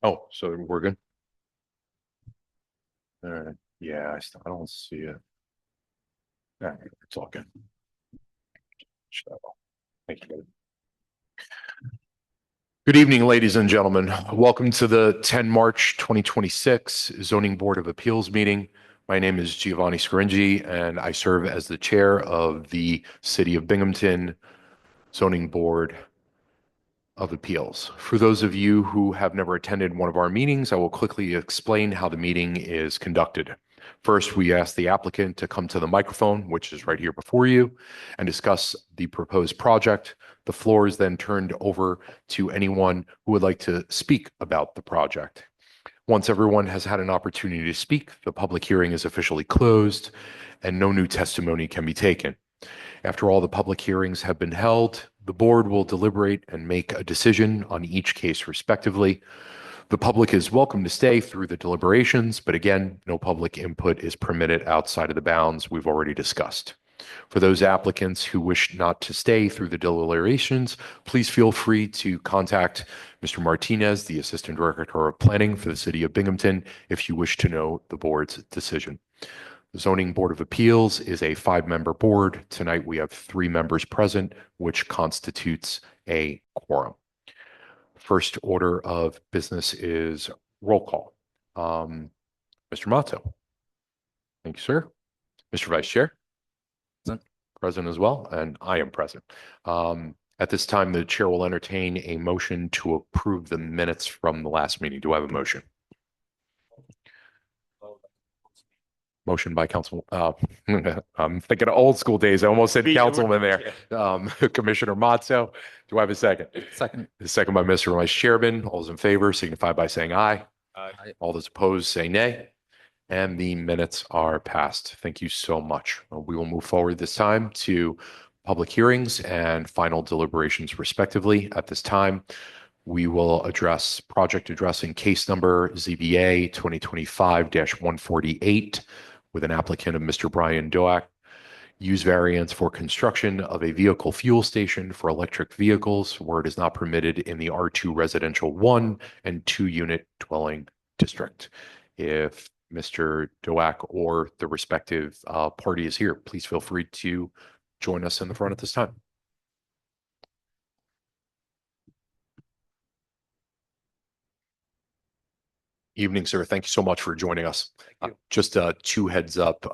Oh, so we're good. All right. Yeah, I don't see it. Yeah, it's all good. Thank you. Good evening, ladies and gentlemen. Welcome to the 10 March 2026 Zoning Board of Appeals meeting. My name is Giovanni Scaringi, and I serve as the chair of the City of Binghamton Zoning Board of Appeals. For those of you who have never attended one of our meetings, I will quickly explain how the meeting is conducted. First, we ask the applicant to come to the microphone, which is right here before you, and discuss the proposed project. The floor is then turned over to anyone who would like to speak about the project. Once everyone has had an opportunity to speak, the public hearing is officially closed and no new testimony can be taken. After all the public hearings have been held, the board will deliberate and make a decision on each case respectively. The public is welcome to stay through the deliberations, but again, no public input is permitted outside of the bounds we've already discussed. For those applicants who wish not to stay through the deliberations, please feel free to contact Mr. Martinez, the Assistant Director of Planning for the City of Binghamton, if you wish to know the board's decision. The Zoning Board of Appeals is a 5-member board. Tonight we have 3 members present, which constitutes a quorum. First order of business is roll call. Mr. Mato. Thank you, sir. Mr. Vice Chair. Present as well, and I am present. At this time, the chair will entertain a motion to approve the minutes from the last meeting. Do I have a motion? Motion by council. I'm thinking of old school days. I almost said councilman there. Commissioner Mazzo. Do I have a second? Second. The second by Mr. Vice Chairman. All those in favor signify by saying aye. Aye. All those opposed say nay. And the minutes are passed. Thank you so much. We will move forward this time to public hearings and final deliberations respectively. At this time, we will address project addressing case number ZBA 2025-148 with an applicant of Mr. Brian Doak. Use variance for construction of a vehicle fuel station for electric vehicles where it is not permitted in the R2 residential 1 and 2 unit dwelling district. If Mr. Doak or the respective party is here, please feel free to join us in the front at this time. Evening, sir. Thank you so much for joining us. Just 2 heads up,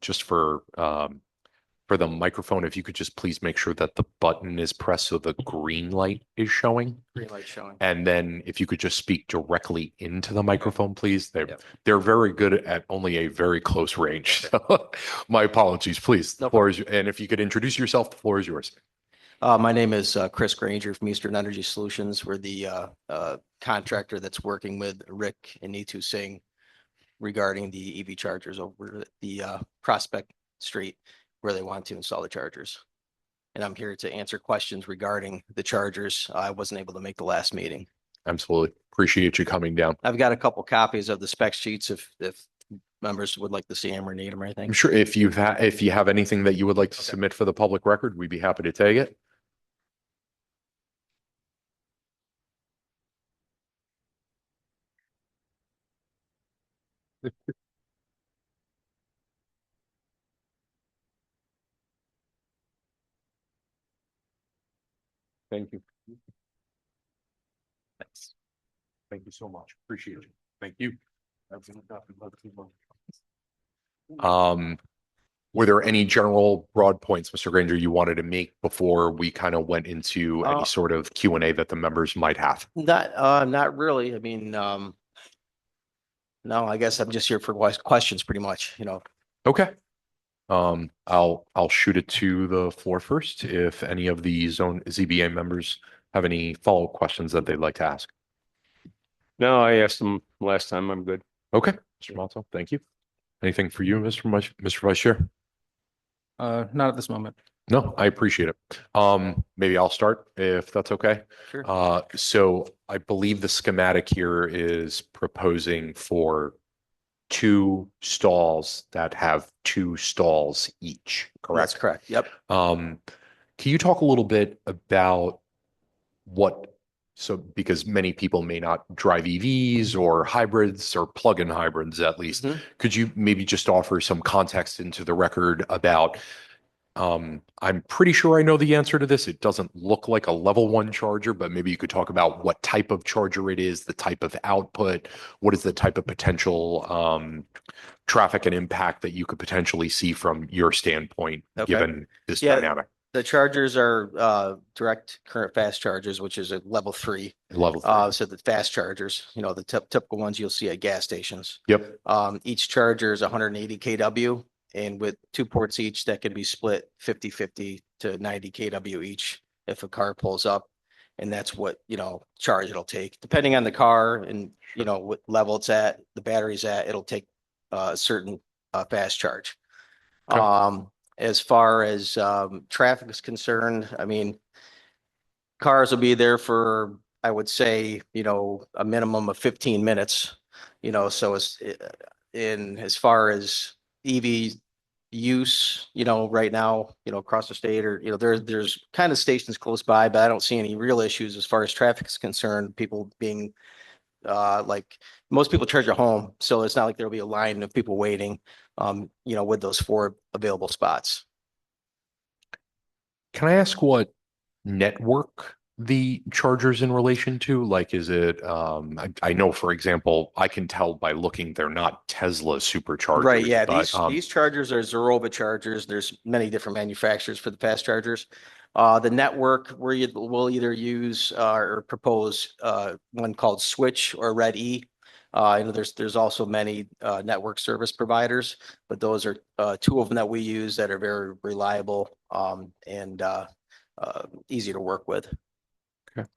just for the microphone, if you could just please make sure that the button is pressed so the green light is showing. Green light showing. And then if you could just speak directly into the microphone, please. They're very good at only a very close range. So my apologies, please. No the floor is, and if you could introduce yourself, the floor is yours. My name is Chris Granger from Eastern Energy Solutions. We're the contractor that's working with Rick and Neetu Singh regarding the EV chargers over the Prospect Street where they want to install the chargers. And I'm here to answer questions regarding the chargers. I wasn't able to make the last meeting. Absolutely. Appreciate you coming down. I've got a couple copies of the spec sheets if members would like to see them or need them or anything. I'm sure if you have anything that you would like to submit for the public record, we'd be happy to take it. Thank you. Thanks. Thank you so much. Appreciate you. Thank you. Were there any general broad points, Mr. Granger, you wanted to make before we kind of went into any sort of Q&A that the members might have? Not really. I mean, no, I guess I'm just here for questions pretty much, Okay. I'll shoot it to the floor first. If any of the ZBA members have any follow-up questions that they'd like to ask. No, I asked them last time. I'm good. Okay, Mr. Mato, thank you. Anything for you, Mr. Vice Chair? Not at this moment. No, I appreciate it. Maybe I'll start if that's okay. Sure. So I believe the schematic here is proposing for 2 stalls that have 2 stalls each, correct? That's correct. Yep. Can you talk a little bit about what So because many people may not drive EVs or hybrids or plug-in hybrids at least, Mhm. could you maybe just offer some context into the record about, I'm pretty sure I know the answer to this. It doesn't look like a level 1 charger, but maybe you could talk about what type of charger it is, the type of output, what is the type of potential traffic and impact that you could potentially see from your standpoint, Okay. given this Yeah. dynamic. The chargers are direct current fast chargers, which is a level 3. Level 3. So the fast chargers, the typical ones you'll see at gas stations. Yep. Each charger is 180 kW, and with 2 ports each, that can be split 50-50 to 90 kW each if a car pulls up. And that's what, charge it'll take. Depending on the car and, what level it's at, the battery's at, it'll take a certain fast charge. Okay. As far as traffic is concerned, I mean, cars will be there for, I would say, a minimum of 15 minutes, so as far as EV use, right now, across the state or, there's kind of stations close by, but I don't see any real issues as far as traffic is concerned, people being like most people charge at home, so it's not like there'll be a line of people waiting, with those 4 available spots. Can I ask what network the charger's in relation to? Like, is it, I know, for example, I can tell by looking, they're not Tesla superchargers. Right, yeah, but, these chargers are Zorova chargers. There's many different manufacturers for the fast chargers. The network where you will either use or propose one called Switch or Red E. There's also many network service providers, but those are 2 of them that we use that are very reliable and easy to work with. Okay.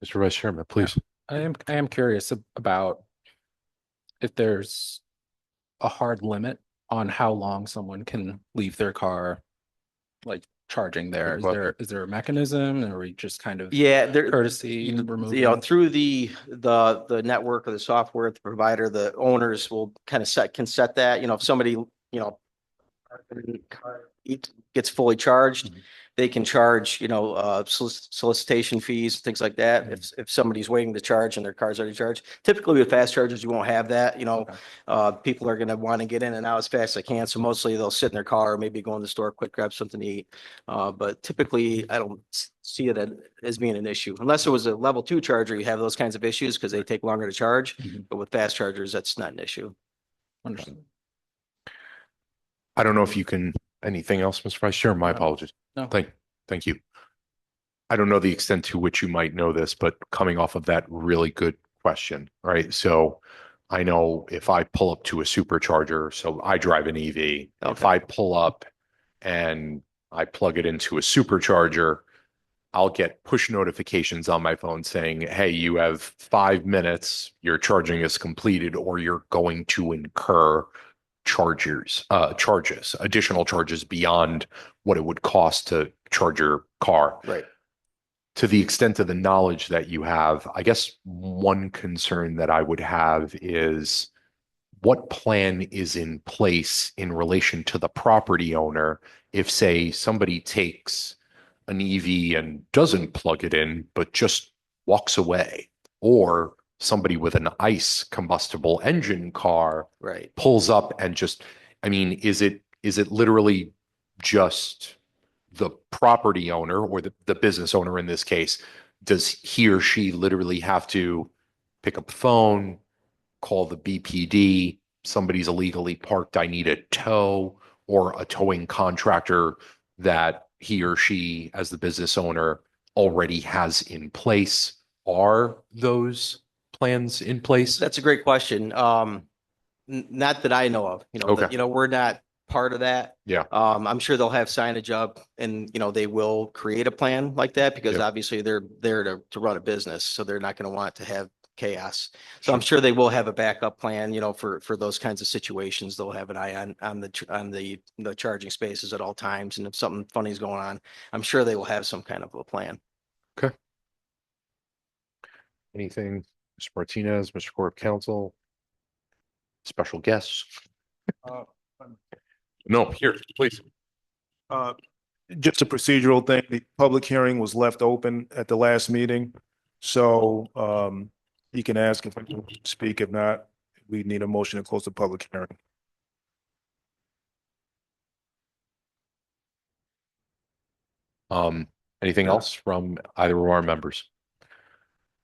Mr. Vice Chairman, please. I am curious about if there's a hard limit on how long someone can leave their car, like charging there. Is there a mechanism, or are we just kind of Yeah, courtesy removing? through the network or the software, the provider, the owners will kind of set that, if somebody, gets fully charged, they can charge, solicitation fees, things like that. If somebody's waiting to charge and their car's already charged, typically with fast chargers, you won't have that, people are going to want to get in and out as fast as they can. So mostly they'll sit in their car, maybe go in the store, quick grab something to eat. But typically I don't see it as being an issue unless it was a level 2 charger. You have those kinds of issues because they take longer to charge, but with fast chargers, that's not an issue. Understood. I don't know if you can, anything else, Mr. Vice Chair? My No. apologies. No. Thank you. I don't know the extent to which you might know this, but coming off of that really good question, right? So I know if I pull up to a supercharger, so I drive an EV, if I pull up and I plug it into a supercharger, I'll get push notifications on my phone saying, hey, you have 5 minutes, your charging is completed, or you're going to incur charges, additional charges beyond what it would cost to charge your car. Right. To the extent of the knowledge that you have, I guess one concern that I would have is what plan is in place in relation to the property owner if, say, somebody takes an EV and doesn't plug it in, but just walks away, or somebody with an ICE combustible engine car Right. pulls up and just, I mean, is it literally just the property owner or the business owner in this case? Does he or she literally have to pick up the phone, call the BPD, somebody's illegally parked, I need a tow, or a towing contractor that he or she, as the business owner, already has in place? Are those plans in place? That's a great question. Not that I know of, Okay. we're not part of that. Yeah. I'm sure they'll have signage up and, they will create a plan like that because Yep. obviously they're there to run a business. So they're not going to want to have chaos. So Sure. I'm sure they will have a backup plan, for those kinds of situations. They'll have an eye on the charging spaces at all times. And if something funny is going on, I'm sure they will have some kind of a plan. Okay. Anything, Mr. Martinez, Mr. Court of Counsel? Special guests? No, here, please. Just a procedural thing. The public hearing was left open at the last meeting. So you can ask if I can speak. If not, we need a motion to close the public hearing. Anything else from either of our members?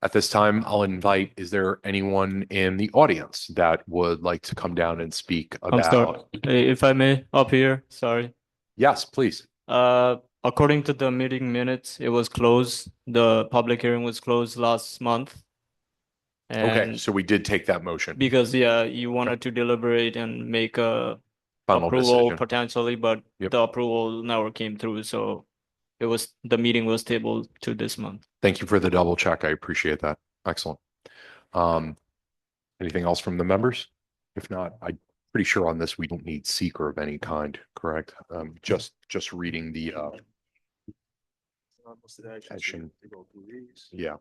At this time, I'll invite, is there anyone in the audience that would like to come down and speak I'm sorry, about? if I may, up here, sorry. Yes, please. According to the meeting minutes, it was closed. The public hearing was closed last month. Okay, And so we did take that motion. because, yeah, you wanted to deliberate and make a Final approval decision. potentially, but Yep. the approval never came through, so the meeting was tabled to this month. Thank you for the double check. I appreciate that. Excellent. Anything else from the members? If not, I'm pretty sure on this, we don't need seeker of any kind, correct? Just reading the, action. Yeah.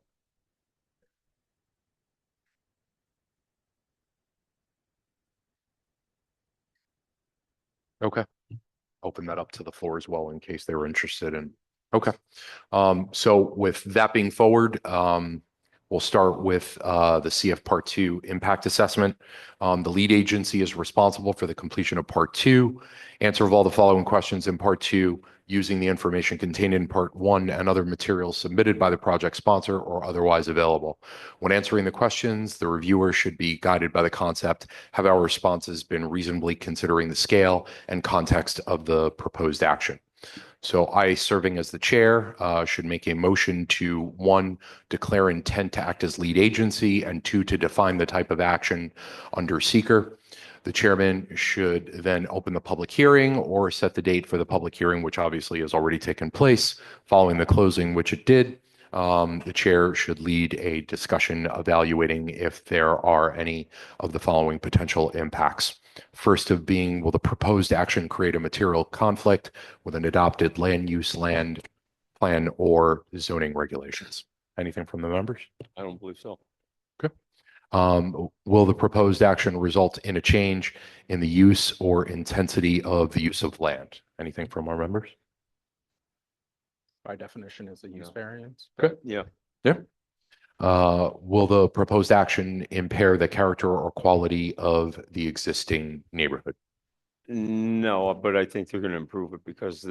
Okay. Open that up to the floor as well in case they were interested in. Okay. So with that being forward, we'll start with the CF Part 2 impact assessment. The lead agency is responsible for the completion of Part 2. Answer of all the following questions in Part 2 using the information contained in Part 1 and other materials submitted by the project sponsor or otherwise available. When answering the questions, the reviewer should be guided by the concept, have our responses been reasonably considering the scale and context of the proposed action? So I, serving as the chair, should make a motion to, 1, declare intent to act as lead agency, and 2, to define the type of action under seeker. The chairman should then open the public hearing or set the date for the public hearing, which obviously has already taken place. Following the closing, which it did, the chair should lead a discussion evaluating if there are any of the following potential impacts. First of being, will the proposed action create a material conflict with an adopted land use land plan or zoning regulations? Anything from the members? I don't believe so. Will the proposed action result in a change in the use or intensity of the use of land? Anything from our members? By definition, is a use No. variance. Yeah. Will the proposed action impair the character or quality of the existing neighborhood? No, but I think they're going to improve it because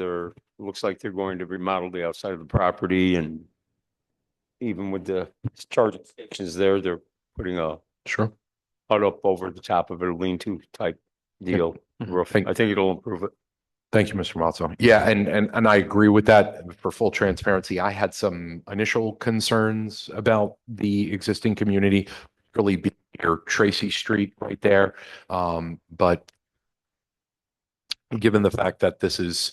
looks like they're going to remodel the outside of the property, and even with the charging stations there, they're putting a Sure. hut up over the top of it, a lean-to type deal roof. I think it'll improve it. Thank you, Mr. Mazzo. Yeah, and I agree with that. For full transparency, I had some initial concerns about the existing community, really near Tracy Street right there. But given the fact that this is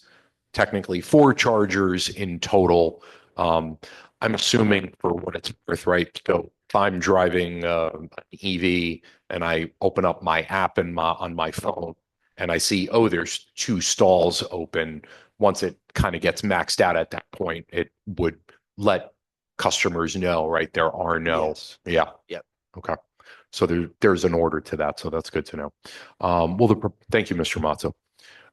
technically 4 chargers in total, I'm assuming for what it's worth, right? So if I'm driving an EV and I open up my app on my phone and I see, oh, there's 2 stalls open. Once it kind of gets maxed out at that point, it would let customers know, right? There are no, Yes. yeah. Yep. Okay. So there's an order to that. So that's good to know. Thank you, Mr. Mazzo.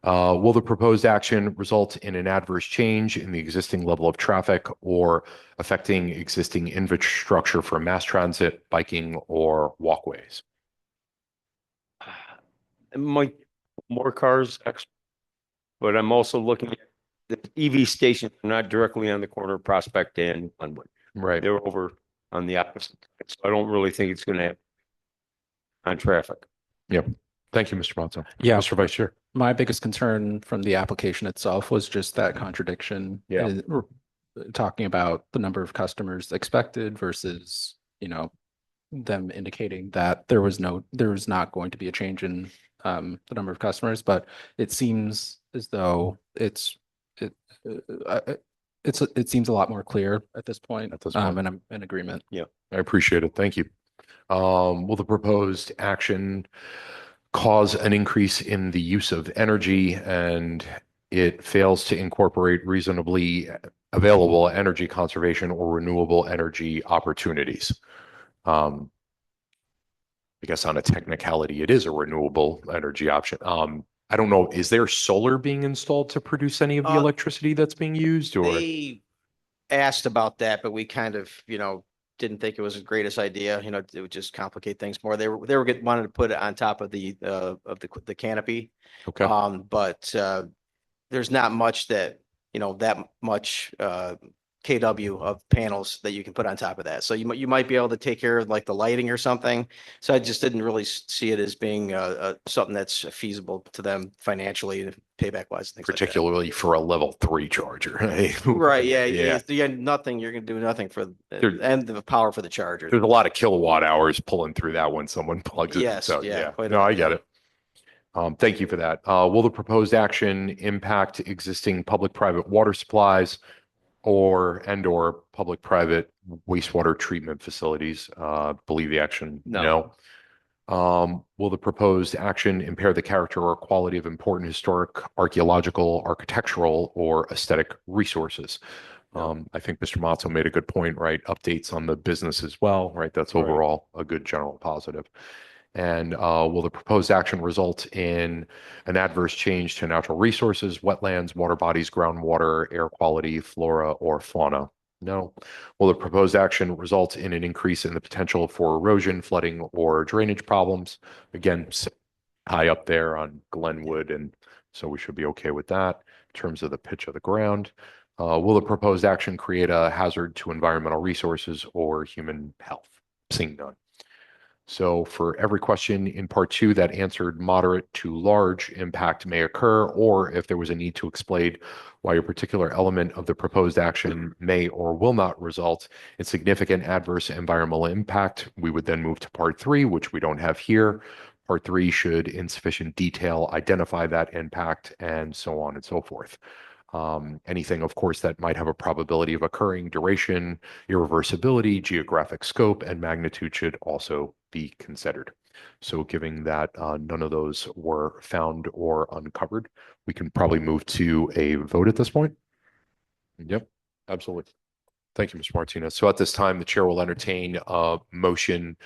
Will the proposed action result in an adverse change in the existing level of traffic or affecting existing infrastructure for mass transit, biking, or walkways? It might more cars, but I'm also looking at the EV stations, not directly on the corner of Prospect and Glenwood. Right. They're over on the opposite side. So I don't really think it's going to have on traffic. Yep. Thank you, Mr. Mazzo. Yeah. Mr. Vice Chair. My biggest concern from the application itself was just that contradiction. Yeah. Talking about the number of customers expected versus, them indicating that there was not going to be a change in the number of customers, but it seems as though it seems a lot more clear at this point. At this point. And I'm in agreement. I appreciate it. Thank you. Will the proposed action cause an increase in the use of energy and it fails to incorporate reasonably available energy conservation or renewable energy opportunities? I guess on a technicality, it is a renewable energy option. I don't know, is there solar being installed to produce any of the electricity that's being used, or? They asked about that, but we kind of, didn't think it was the greatest idea. You know, it would just complicate things more. Wanted to put it on top of the canopy. Okay. But there's not much that, you know, that much KW of panels that you can put on top of that. So you might be able to take care of like the lighting or something. So I just didn't really see it as being something that's feasible to them financially, payback wise, things Particularly for a level 3 charger. like that. Right. Yeah. Yeah. Yeah. Nothing. You're going to do nothing for There- and the power for the charger. There's a lot of kilowatt hours pulling through that when someone plugs it. Yes, So, yeah, quite a No, I bit, get yeah. it. Thank you for that. Will the proposed action impact existing public-private water supplies or public-private wastewater treatment facilities? Believe the action, No. no. Will the proposed action impair the character or quality of important historic, archaeological, architectural, or aesthetic resources? I think Mr. Mazzo made a good point, right? Updates on the business as well, right? That's Right. overall a good general positive. And will the proposed action result in an adverse change to natural resources, wetlands, water bodies, groundwater, air quality, flora, or fauna? No. Will the proposed action result in an increase in the potential for erosion, flooding, or drainage problems? Again, high up there on Glenwood, and so we should be okay with that in terms of the pitch of the ground. Will the proposed action create a hazard to environmental resources or human health? Seeing none. So for every question in part 2 that answered moderate to large impact may occur, or if there was a need to explain why a particular element of the proposed action may or will not result in significant adverse environmental impact, we would then move to part 3, which we don't have here. Part 3 should in sufficient detail identify that impact and so on and so forth. Anything, of course, that might have a probability of occurring, duration, irreversibility, geographic scope, and magnitude should also be considered. So given that none of those were found or uncovered, we can probably move to a vote at this point. Yep, absolutely. Thank you, Mr. Martinez. So at this time, the chair will entertain a motion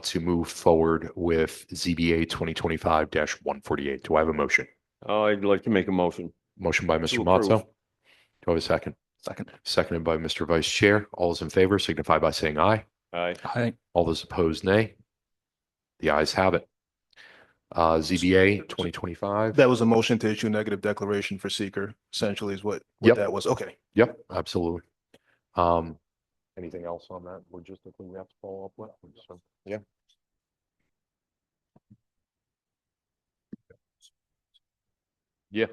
to move forward with ZBA 2025-148. Do I have a motion? I'd like to make a motion. Motion by To Mr. approve. Mazzo. Do I have a second? Second. Seconded by Mr. Vice Chair. All those in favor signify by saying aye. Aye. Aye. All those opposed, nay. The ayes have it. ZBA 2025. That was a motion to issue negative declaration for seeker, essentially is what Yep. that was. Okay. Yep, absolutely. Anything else on that logistically we have to follow up with? So, yeah. Yeah.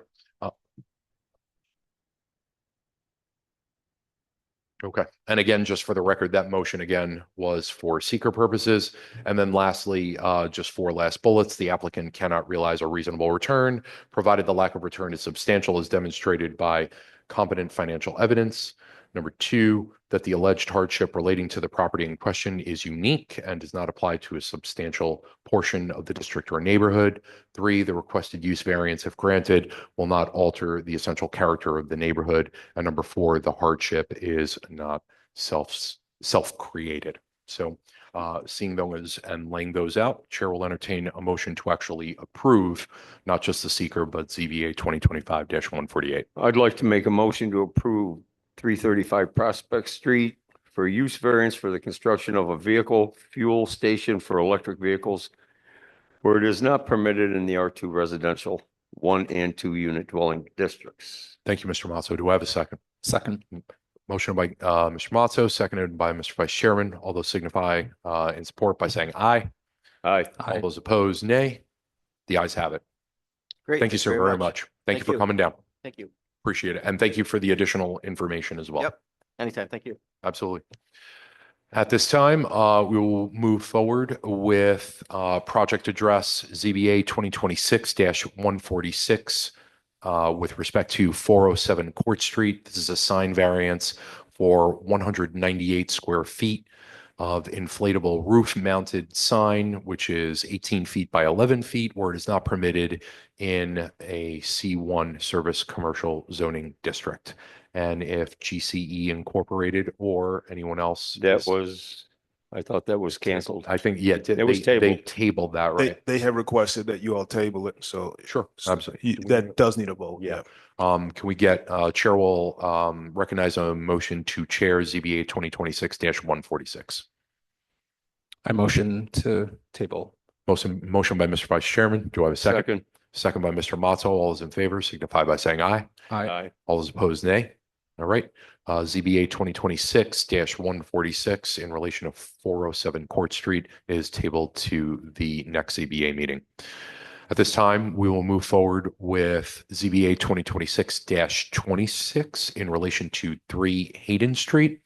Okay. And again, just for the record, that motion again was for seeker purposes. And then lastly, just 4 last bullets, the applicant cannot realize a reasonable return, provided the lack of return is substantial as demonstrated by competent financial evidence. Number 2, that the alleged hardship relating to the property in question is unique and does not apply to a substantial portion of the district or neighborhood. 3, the requested use variance, if granted, will not alter the essential character of the neighborhood. And number 4, the hardship is not self-created. So seeing those and laying those out, chair will entertain a motion to actually approve not just the seeker, but ZBA 2025-148. I'd like to make a motion to approve 335 Prospect Street for use variance for the construction of a vehicle fuel station for electric vehicles where it is not permitted in the R2 residential 1 and 2 unit dwelling districts. Thank you, Mr. Mazzo. Do I have a second? Second. Motion by Mr. Mazzo, seconded by Mr. Vice Chairman. All those signify in support by saying aye. Aye. All those opposed, nay. The ayes have it. Great. Thank you, sir, very much. Thank you Thank for you. coming down. Thank you. Appreciate it. And thank you for the additional information as well. Yep. Anytime. Thank you. Absolutely. At this time, we will move forward with project address ZBA 2026-146 with respect to 407 Court Street. This is a sign variance for 198 square feet of inflatable roof-mounted sign, which is 18 feet by 11 feet, where it is not permitted in a C1 service commercial zoning district. And if GCE Incorporated or anyone else. That was I thought that was canceled. I think, yeah, It was they tabled. tabled that, They, right? they have requested that you all table it, so. Sure, absolutely. That does need a vote, Yeah. yeah. Can we get, Chair will, recognize a motion to chair ZBA 2026-146? I motion to table. Motion by Mr. Vice Chairman. Do I have a second? Second. Second by Mr. Matzo. All those in favor signify by saying aye. I All those opposed, nay. All right. ZBA 2026-146 in relation to 407 Court Street is tabled to the next ZBA meeting. At this time, we will move forward with ZBA 2026-26 in relation to 3 Hayden Street.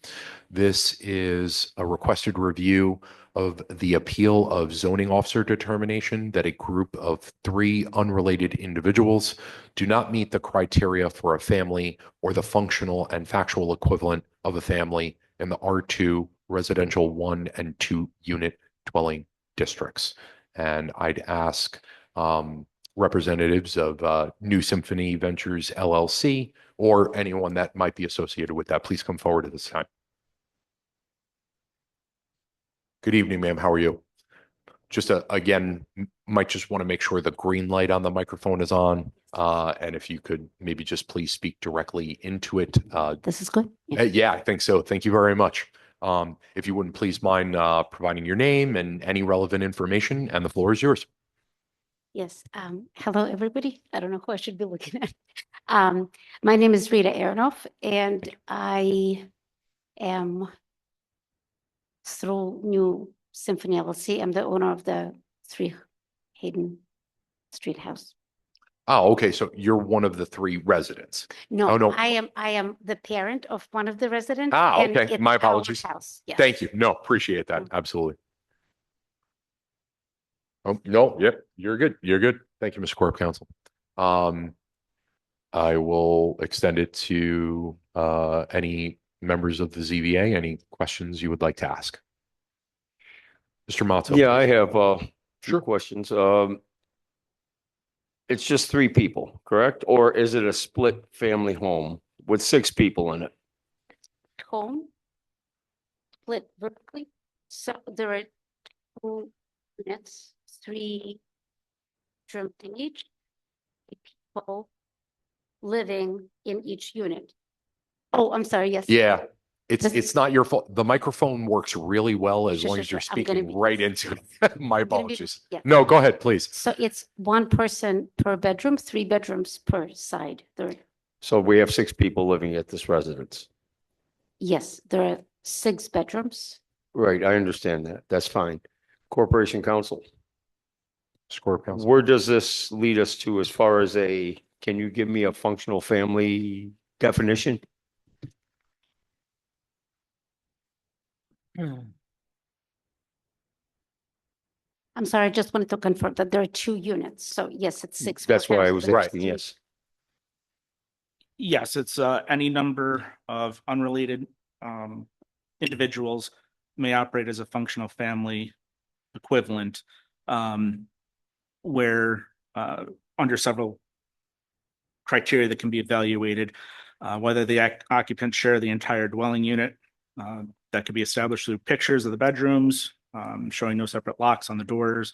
This is a requested review of the appeal of zoning officer determination that a group of 3 unrelated individuals do not meet the criteria for a family or the functional and factual equivalent of a family in the R2 residential 1 and 2 unit dwelling districts. And I'd ask representatives of New Symphony Ventures LLC or anyone that might be associated with that, please come forward at this time. Good evening, ma'am. How are you? Just again, might just want to make sure the green light on the microphone is on. And if you could maybe just please speak directly into it. This is good. Yeah, I think so. Thank you very much. If you wouldn't please mind providing your name and any relevant information, and the floor is yours. Yes. Hello, everybody. I don't know who I should be looking at. My name is Rita Aronoff, and I am through New Symphony LLC. I'm the owner of the 3 Hayden Street house. Oh, okay. So you're one of the 3 residents. No, Oh, no. I am the parent of one of the residents. Ah, and okay. it's My our apologies. house. Yes. Thank you. No, appreciate that. Absolutely. Oh, no, yep, you're good. You're good. Thank you, Mr. Corp Counsel. I will extend it to any members of the ZBA. Any questions you would like to ask? Mr. Matzo. Yeah, I have few Sure. questions. It's just 3 people, correct? Or is it a split family home with 6 people in it? Home split vertically. So there are 2 units, 3 bedrooms in each. People living in each unit. Oh, I'm sorry. Yes. Yeah, This- it's not your fault. The microphone works really well as Sure, long sure, as you're sure. I'm gonna speaking be- right into it. My gonna be- apologies. yeah. No, go ahead, please. So it's 1 person per bedroom, 3 bedrooms per side. So we have 6 people living at this residence. Yes, there are 6 bedrooms. Right, I understand that. That's fine. Corporation Counsel, Mr. Corp Counsel. where does this lead us to as far as can you give me a functional family definition? I'm sorry, I just wanted to confirm that there are 2 units. So yes, it's 6. per That's why I house, was but asking, two- yes. Yes, it's any number of unrelated individuals may operate as a functional family equivalent, where under several criteria that can be evaluated, whether the occupants share the entire dwelling unit, that could be established through pictures of the bedrooms, showing no separate locks on the doors,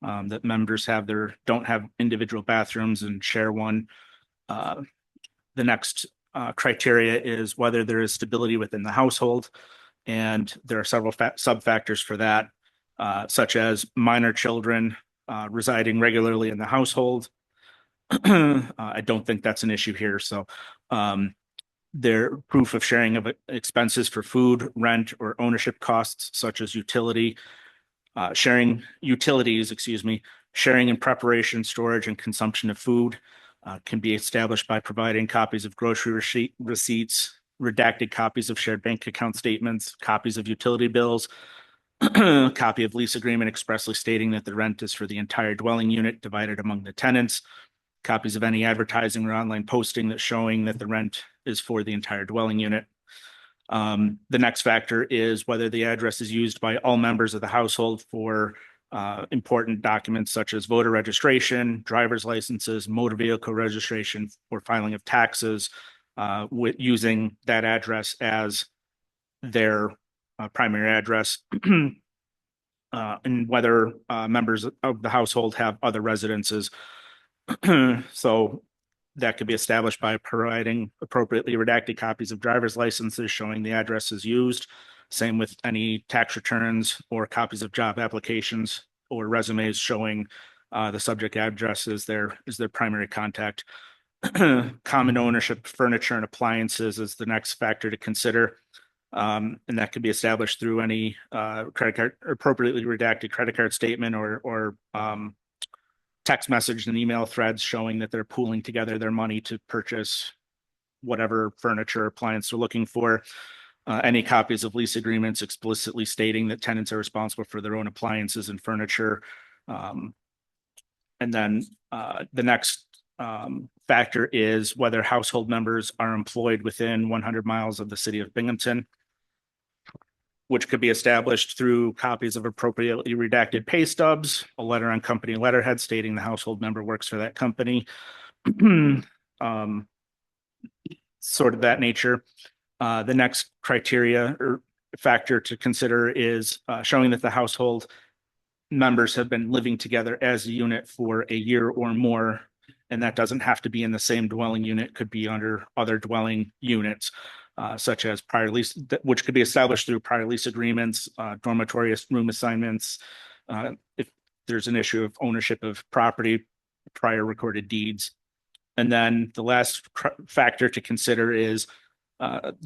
that members don't have individual bathrooms and share one. The next criteria is whether there is stability within the household. And there are several sub-factors for that, such as minor children residing regularly in the household. I don't think that's an issue here. So their proof of sharing of expenses for food, rent, or ownership costs, such as sharing in preparation, storage, and consumption of food. Can be established by providing copies of grocery receipts, redacted copies of shared bank account statements, copies of utility bills, copy of lease agreement expressly stating that the rent is for the entire dwelling unit divided among the tenants, copies of any advertising or online posting that's showing that the rent is for the entire dwelling unit. The next factor is whether the address is used by all members of the household for important documents such as voter registration, driver's licenses, motor vehicle registration, or filing of taxes, using that address as their primary address, and whether members of the household have other residences. So that could be established by providing appropriately redacted copies of driver's licenses showing the addresses used. Same with any tax returns or copies of job applications or resumes showing the subject address is their primary contact. Common ownership of furniture and appliances is the next factor to consider. And that could be established through any credit card, appropriately redacted credit card statement or text message and email threads showing that they're pooling together their money to purchase whatever furniture or appliance they're looking for. Any copies of lease agreements explicitly stating that tenants are responsible for their own appliances and furniture. And then the next factor is whether household members are employed within 100 miles of the city of Binghamton, which could be established through copies of appropriately redacted pay stubs, a letter on company letterhead stating the household member works for that company, sort of that nature. The next criteria or factor to consider is showing that the household members have been living together as a unit for a year or more, and that doesn't have to be in the same dwelling unit, could be under other dwelling units. Such as prior lease, which could be established through prior lease agreements, dormitory room assignments, if there's an issue of ownership of property, prior recorded deeds. And then the last factor to consider is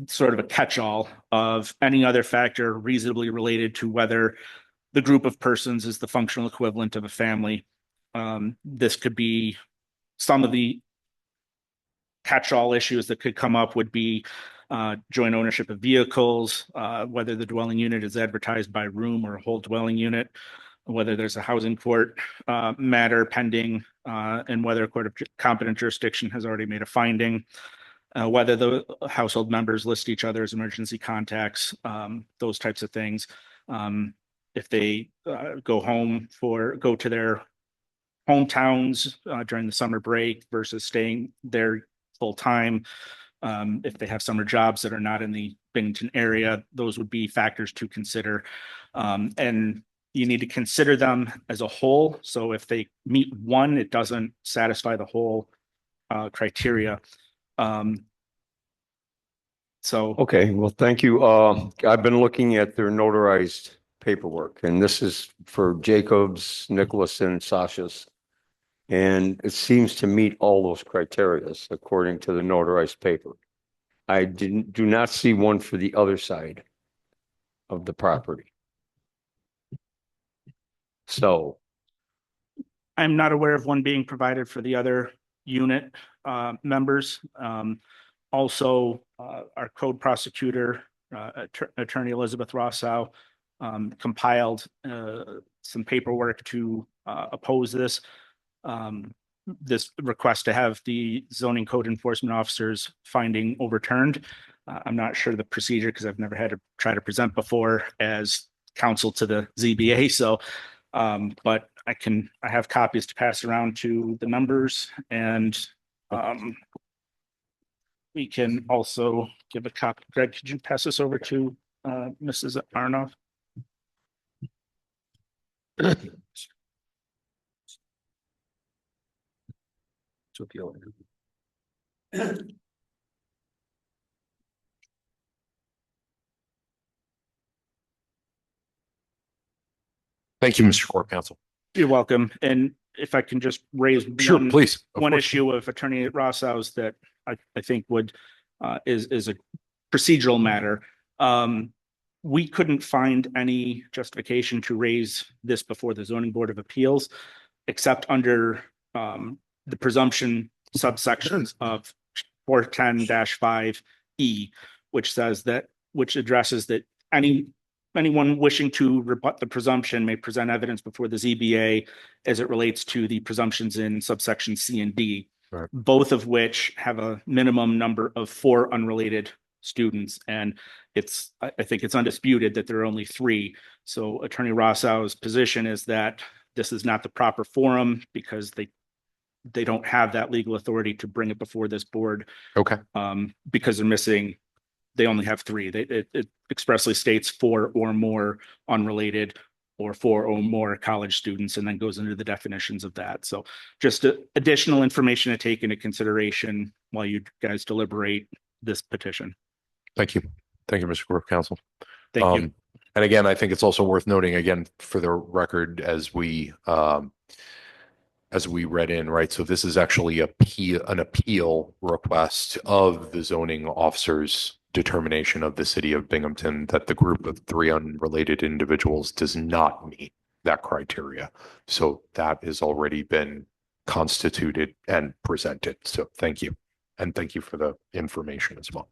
sort of a catch-all of any other factor reasonably related to whether the group of persons is the functional equivalent of a family. This could be some of the catch-all issues that could come up would be joint ownership of vehicles, whether the dwelling unit is advertised by room or a whole dwelling unit, whether there's a housing court matter pending, and whether a court of competent jurisdiction has already made a finding, whether the household members list each other as emergency contacts, those types of things. If they go to their hometowns during the summer break versus staying there full time. If they have summer jobs that are not in the Binghamton area, those would be factors to consider. And you need to consider them as a whole. So if they meet one, it doesn't satisfy the whole criteria. Okay, well, thank you. I've been looking at their notarized paperwork, and this is for Jacobs, Nicholas, and Sasha's. And it seems to meet all those criteria according to the notarized paper. I do not see one for the other side of the property. So I'm not aware of one being provided for the other unit members. Also, our code prosecutor, Attorney Elizabeth Rossow, compiled some paperwork to oppose this request to have the zoning code enforcement officer's finding overturned. I'm not sure the procedure because I've never had to try to present before as counsel to the ZBA. So, but I have copies to pass around to the members, and we can also give a copy. Greg, could you pass this over to Mrs. Arnoff? To appeal. Thank you, Mr. Court Counsel. You're welcome. And if I can just raise Sure, please. Of one course. issue of Attorney Rossow's that I think would is a procedural matter. We couldn't find any justification to raise this before the Zoning Board of Appeals, except under the presumption subsections of 410-5E, which addresses that anyone wishing to rebut the presumption may present evidence before the ZBA as it relates to the presumptions in subsection C and D, right, both of which have a minimum number of 4 unrelated students. And I think it's undisputed that there are only 3. So Attorney Rossow's position is that this is not the proper forum because they don't have that legal authority to bring it before this board. Okay. Because they're missing they only have three. It expressly states 4 or more unrelated or 4 or more college students, and then goes into the definitions of that. So just additional information to take into consideration while you guys deliberate this petition. Thank you. Thank you, Mr. Corp Counsel. Thank you. And again, I think it's also worth noting again for the record as we read in, right? So this is actually an appeal request of the zoning officer's determination of the city of Binghamton that the group of 3 unrelated individuals does not meet that criteria. So that has already been constituted and presented. So thank you. And thank you for the information as well.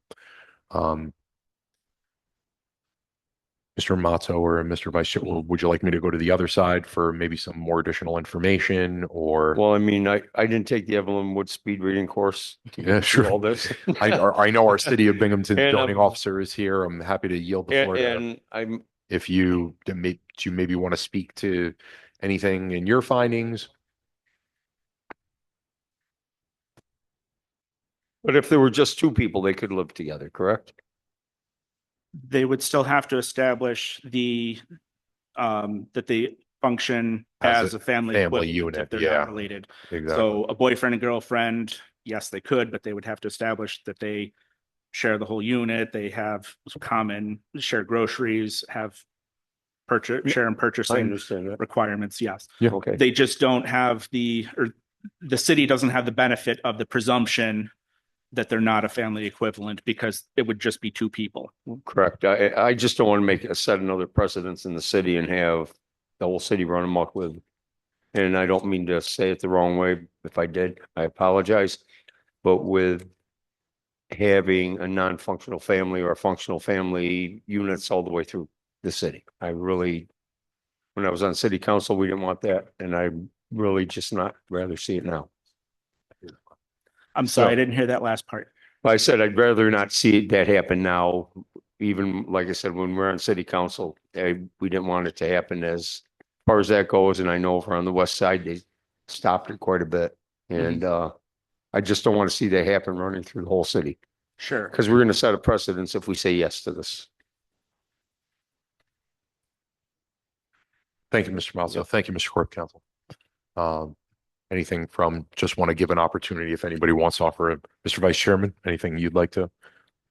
Mr. Matzo or Mr. Vice Chair, would you like me to go to the other side for maybe some more additional information or? Well, I mean, I didn't take the Evelyn Wood speed reading course. Yeah, sure. All this. I know our City of Binghamton And, zoning officer is here. I'm happy to yield the floor to And I'm, if you maybe want to speak to anything in your findings. but if there were just 2 people, they could live together, correct? They would still have to establish that they function as a family equivalent unit, if they're yeah. not related. Exactly. So a boyfriend and girlfriend, yes, they could, but they would have to establish that they share the whole unit. They have common share groceries, have share and I purchasing understand that. requirements. Yes. Yeah. Okay. They just don't have the city doesn't have the benefit of the presumption that they're not a family equivalent because it would just be 2 people. Correct. I just don't want to set another precedence in the city and have the whole city run amok with. And I don't mean to say it the wrong way. If I did, I apologize. But with having a non-functional family or a functional family units all the way through the city, when I was on city council, we didn't want that. And I really just not rather see it now. I'm sorry, I didn't hear that last part. I said, I'd rather not see that happen now. Even like I said, when we're on city council, we didn't want it to happen as far as that goes. And I know over on the west side, they stopped it quite a bit. And I just don't want to see that happen running through the whole city. Sure. Because we're going to set a precedence if we say yes to this. Thank you, Mr. Malzo. Thank you, Mr. Corp Counsel. Anything just want to give an opportunity if anybody wants to offer it. Mr. Vice Chairman, anything you'd like to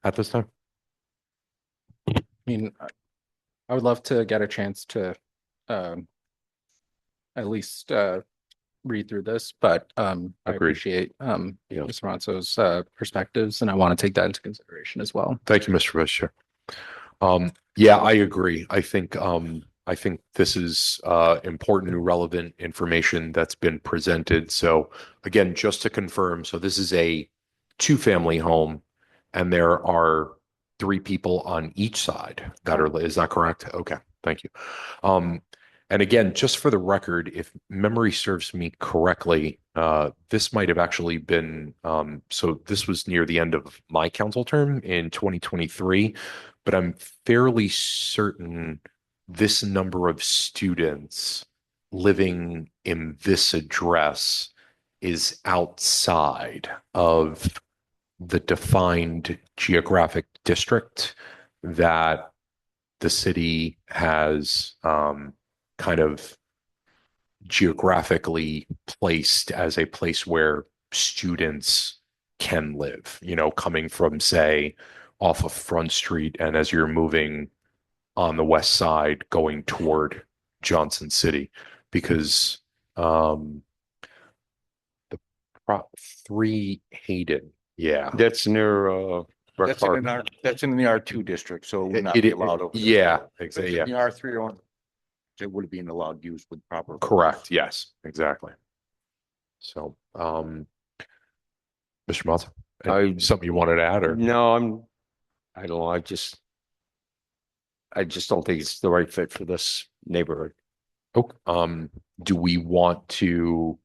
at this time? I mean, I would love to get a chance to at least read through this, but I Agreed. appreciate Mr. Ronso's perspectives, and I want to take that into consideration as well. Thank you, Mr. Vice Chair. Yeah, I agree. I think this is important and relevant information that's been presented. So again, just to confirm, so this is a 2-family home and there are 3 people on each side that are, is that correct? Okay, thank you. And again, just for the record, if memory serves me correctly, this might have actually been, so this was near the end of my council term in 2023, but I'm fairly certain this number of students living in this address is outside of the defined geographic district that the city has kind of geographically placed as a place where students can live, coming from, say, off of Front Street and as you're moving on the west side going toward Johnson City, because the 3 Hayden, yeah. That's near That's in the R2 district, so it would not be allowed over there. Yeah, If exactly. it's in Yeah, the R3, it would have been allowed use with proper. correct. Yes, exactly. So, Mr. Mata, something you wanted to add or? No, I don't know. I just don't think it's the right fit for this neighborhood. Okay. Do we want to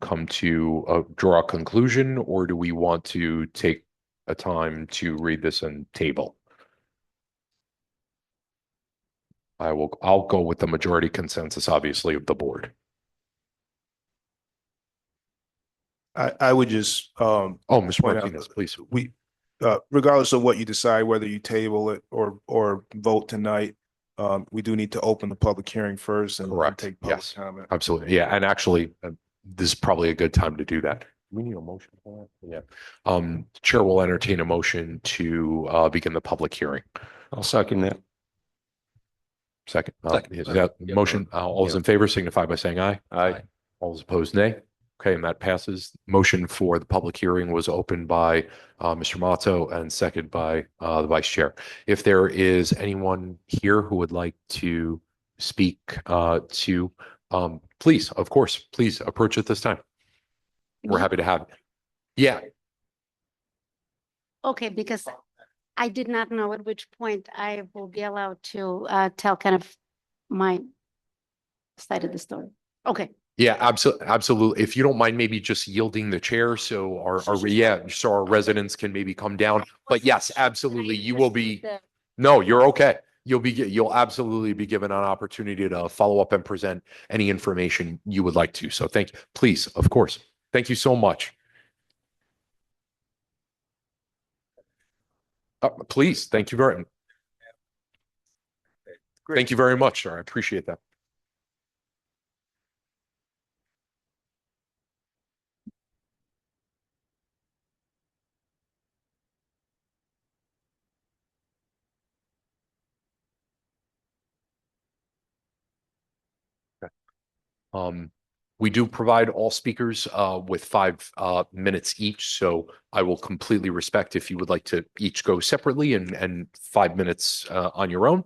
come to draw a conclusion, or do we want to take a time to read this and table? I'll go with the majority consensus, obviously, of the board. I would just Oh, Mr. point out, Martinez, please. regardless of what you decide, whether you table it or vote tonight, we do need to open the public hearing first and Correct. take public Yes. comment. Absolutely. Yeah. And actually, this is probably a good time to do that. We need a motion for that. Yeah. Chair will entertain a motion to begin the public hearing. I'll second that. Second. Second. Is that motion? All those in favor signify by saying aye. Aye. All those opposed, nay. Okay, and that passes. Motion for the public hearing was opened by Mr. Mato and second by the vice chair. If there is anyone here who would like to speak please, of course, please approach at this time. We're happy to have it. Yeah. Okay, because I did not know at which point I will be allowed to tell kind of my side of the story. Okay. Yeah, absolutely. If you don't mind, maybe just yielding the chair so our residents can maybe come down. But yes, absolutely, you will be. No, you're okay. You'll absolutely be given an opportunity to follow up and present any information you would like to. So thank you. Please, of course. Thank you so much. Please, thank you very much. Thank you very much, sir. I appreciate that. We do provide all speakers with 5 minutes each, so I will completely respect if you would like to each go separately and 5 minutes on your own.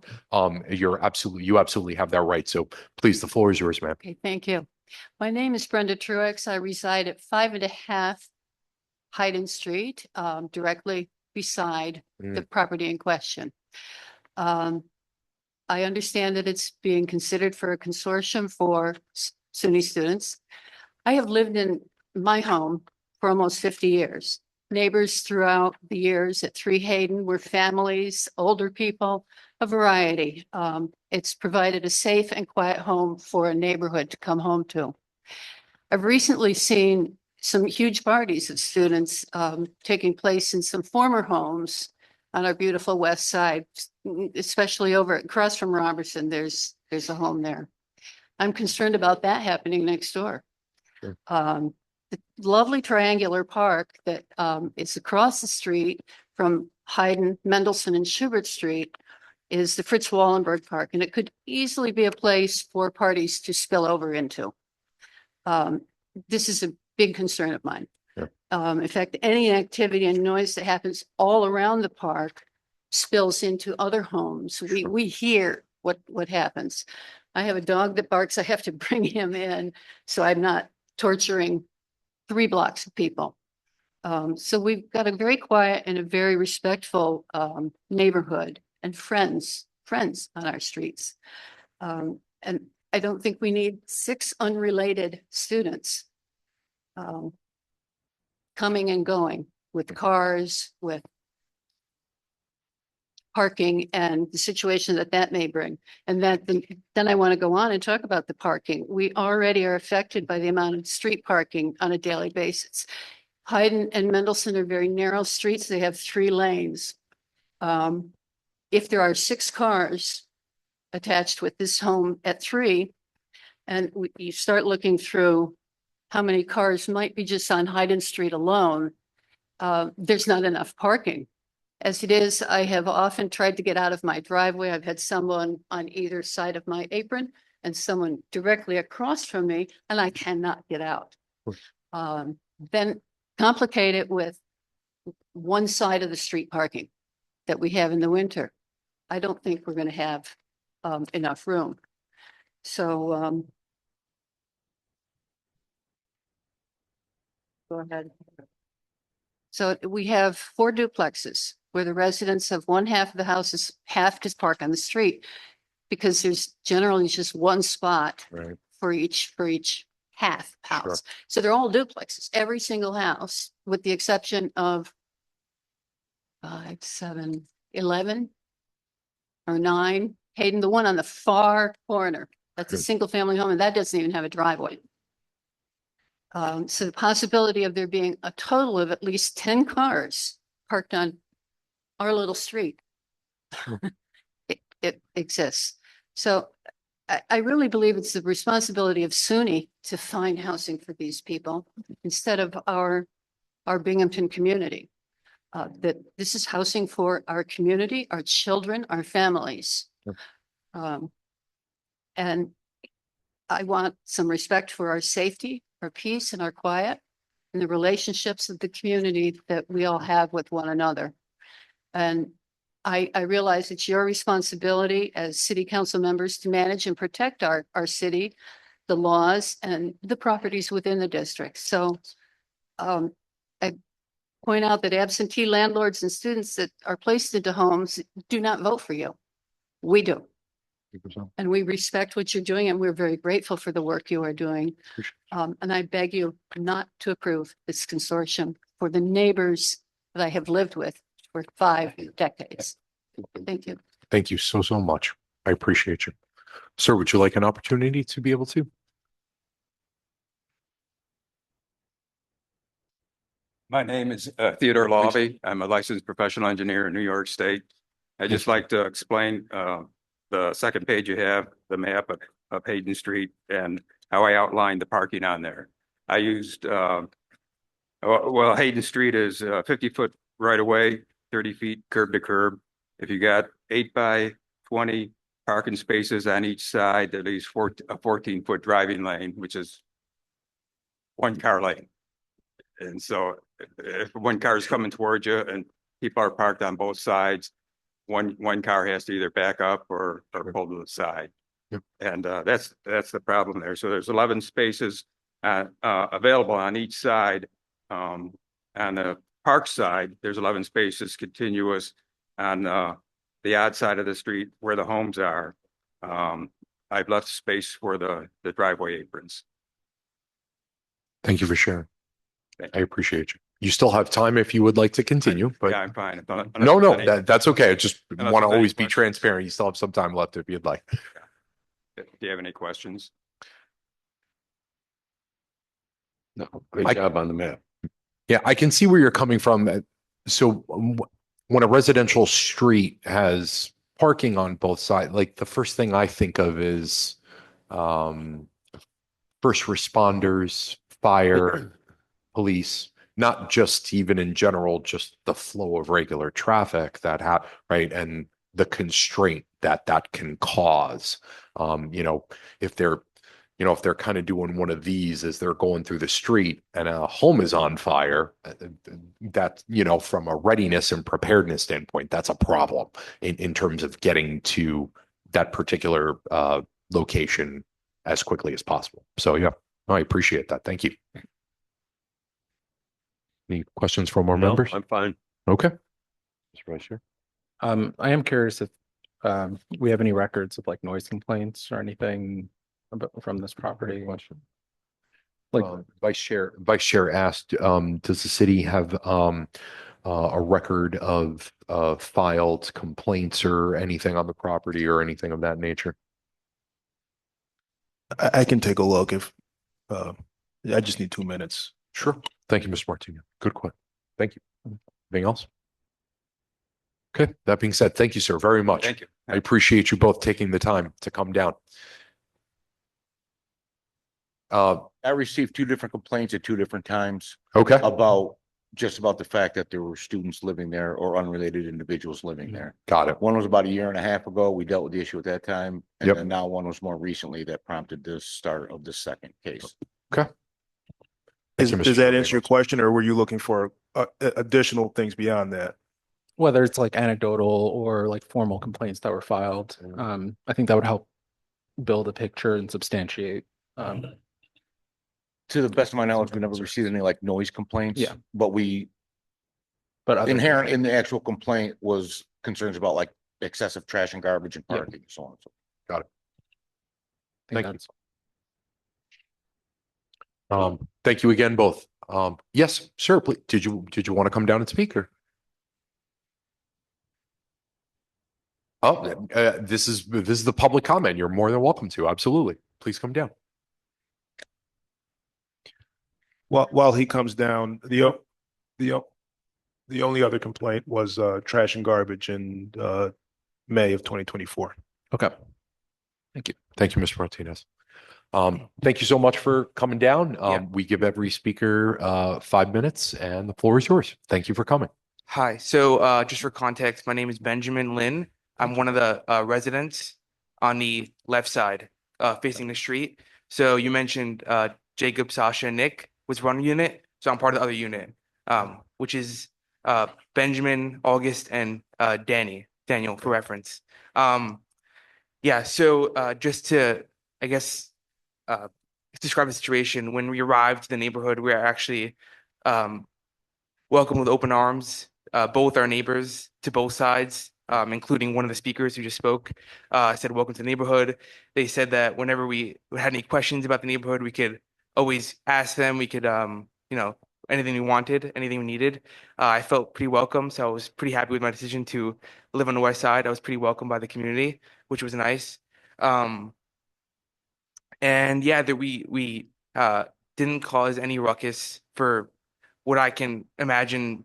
You absolutely have that right. So please, the floor is yours, ma'am. Okay, thank you. My name is Brenda Truex. I reside at 5.5 Hayden Street, directly beside the property in question. I understand that it's being considered for a consortium for SUNY students. I have lived in my home for almost 50 years. Neighbors throughout the years at 3 Hayden were families, older people, a variety. It's provided a safe and quiet home for a neighborhood to come home to. I've recently seen some huge parties of students taking place in some former homes on our beautiful west side, especially over across from Robertson. There's a home there. I'm concerned about that happening next door. Sure. The lovely triangular park that is across the street from Hayden, Mendelssohn, and Schubert Street is the Fritz Wallenberg Park, and it could easily be a place for parties to spill over into. This is a big concern of mine. Sure. In fact, any activity and noise that happens all around the park spills into other homes. We hear what happens. I have a dog that barks. I have to bring him in, so I'm not torturing 3 blocks of people. So we've got a very quiet and a very respectful neighborhood and friends on our streets. And I don't think we need 6 unrelated students coming and going with cars, with parking, and the situation that may bring. And then I want to go on and talk about the parking. We already are affected by the amount of street parking on a daily basis. Hayden and Mendelssohn are very narrow streets. They have 3 lanes. If there are 6 cars attached with this home at 3, and you start looking through how many cars might be just on Hayden Street alone, there's not enough parking. As it is, I have often tried to get out of my driveway. I've had someone on either side of my apron and someone directly across from me, and I cannot get out. Then complicate it with one side of the street parking that we have in the winter. I don't think we're going to have enough room. So go ahead. So we have 4 duplexes where the residents of one half of the houses have to park on the street because there's generally just one spot for each half house. Sure. So they're all duplexes, every single house, with the exception of 5, 7, 11 or 9. Hayden, the one on the far corner, that's a Good. single family home, and that doesn't even have a driveway. So the possibility of there being a total of at least 10 cars parked on our little street. It exists. So I really believe it's the responsibility of SUNY to find housing for these people instead of our Binghamton community. That this is housing for our community, our children, our families. And I want some respect for our safety, our peace and our quiet and the relationships of the community that we all have with one another. And I realize it's your responsibility as city council members to manage and protect our city, the laws and the properties within the district. So I point out that absentee landlords and students that are placed into homes do not vote for you. We do. And we respect what you're doing and we're very grateful for the work you are doing. And I beg you not to approve this consortium for the neighbors that I have lived with for 5 decades. Thank you. Thank you so much. I appreciate you. Sir, would you like an opportunity to be able to? My name is Theodore Lawby. I'm a licensed professional engineer in New York State. I'd just like to explain the second page you have, the map of Hayden Street and how I outlined the parking on there. I used, well, Hayden Street is 50-foot right away, 30 feet curb to curb. If you got 8 by 20 parking spaces on each side, that leaves a 14-foot driving lane, which is 1 car lane. And so if 1 car is coming towards you and people are parked on both sides, one car has to either back up or pull to the side. Yep. And that's the problem there. So there's 11 spaces available on each side. On the park side, there's 11 spaces contiguous on the odd side of the street where the homes are. I've left space for the driveway aprons. Thank you for sharing. I appreciate you. You still have time if you would like to continue, but Yeah, I'm fine. no, that's okay. I just Unless want to there's any always be questions. transparent. You still have some time left if you'd like. Do you have any questions? No, I- great job on the map. Yeah, I can see where you're coming from. So when a residential street has parking on both sides, like the first thing I think of is first responders, fire, police, not just even in general, just the flow of regular traffic that right? And the constraint that can cause. If they're kind of doing one of these as they're going through the street and a home is on fire, that, from a readiness and preparedness standpoint, that's a problem in terms of getting to that particular location as quickly as possible. So, yeah, I appreciate that. Thank you. Any questions from our members? I'm fine. Okay. Mr. Vice Chair. I am curious if we have any records of like noise complaints or anything from this property. Like Vice Chair asked, does the city have a record of filed complaints or anything on the property or anything of that nature? I can take a look if, I just need 2 minutes. Sure. Thank you, Mr. Martinez. Good question. Thank you. Anything else? Okay. That being said, thank you, sir, very much. Thank you. I appreciate you both taking the time to come down. I received 2 different complaints at 2 different times Okay. about the fact that there were students living there or unrelated individuals living there. Got it. One was about 1.5 years ago. We dealt with the issue at that time. And Yep. then now one was more recently that prompted the start of the second case. Okay. Thank you, Mr. Does that Chairman. answer your question or were you looking for additional things beyond that? whether it's like anecdotal or like formal complaints that were filed. I think that would help build a picture and substantiate. To the best of my knowledge, we never received any like noise complaints. Yeah. But But inherent in the actual complaint was concerns about like excessive trash and garbage and Yeah. parking and so on. So I think Thank you. that's Thank you again, both. Yes, sir, please. Did you want to come down and speak or? Oh, this is the public comment. You're more than welcome to. Absolutely. Please come down. While he comes down, the The only other complaint was trash and garbage in May of 2024. Okay. Thank you. Thank you, Mr. Martinez. Thank you so much for coming down. Yeah. We give every speaker 5 minutes, and the floor is yours. Thank you for coming. Hi, so just for context, my name is Benjamin Lin. I'm one of the residents on the left side facing the street. So you mentioned Jacob, Sasha, and Nick was one unit. So I'm part of the other unit, which is Benjamin, August, and Daniel for reference. Yeah, so just to, I guess, describe the situation, when we arrived to the neighborhood, we were actually welcomed with open arms. Both our neighbors to both sides, including one of the speakers who just spoke, said, "Welcome to the neighborhood." They said that whenever we had any questions about the neighborhood, we could always ask them. We could, anything we wanted, anything we needed. I felt pretty welcome, so I was pretty happy with my decision to live on the west side. I was pretty welcomed by the community, which was nice. And yeah, that we didn't cause any ruckus for what I can imagine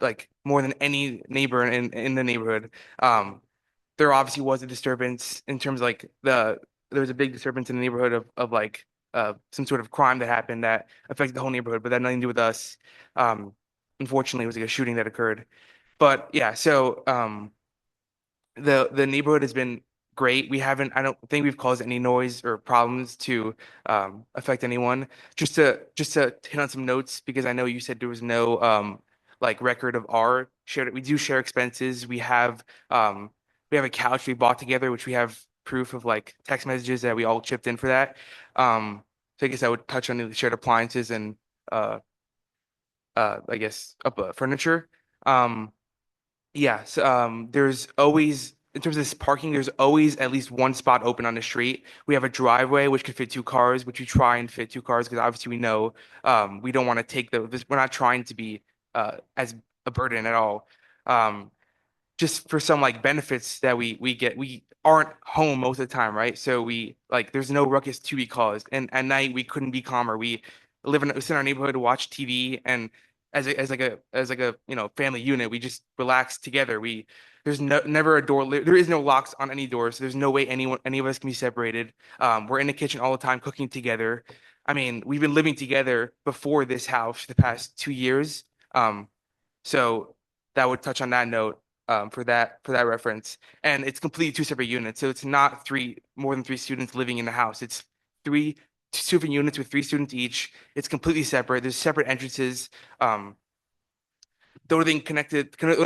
like more than any neighbor in the neighborhood. There obviously was a disturbance in terms of like there was a big disturbance in the neighborhood of like some sort of crime that happened that affected the whole neighborhood, but that had nothing to do with us. Unfortunately, it was like a shooting that occurred. But yeah, so the neighborhood has been great. I don't think we've caused any noise or problems to affect anyone. Just to hit on some notes, because I know you said there was no like record of our shared. We do share expenses. We have a couch we bought together, which we have proof of, like text messages that we all chipped in for that. So I guess I would touch on the shared appliances and I guess furniture. Yeah, so there's always, in terms of this parking, there's always at least one spot open on the street. We have a driveway which could fit 2 cars, which we try and fit 2 cars because obviously we know we don't want to take we're not trying to be as a burden at all. Just for some like benefits that we get, we aren't home most of the time, right? So we like there's no ruckus to be caused, and at night we couldn't be calmer. We sit in our neighborhood to watch TV, and as like a family unit, we just relax together. There's never a door. There is no locks on any doors, so there's no way any of us can be separated. We're in the kitchen all the time cooking together. I mean, we've been living together before this house the past 2 years. So that would touch on that note for that reference. And it's completely two separate units. So it's not more than three students living in the house. It's two different units with 3 students each. It's completely separate. There's separate entrances. The only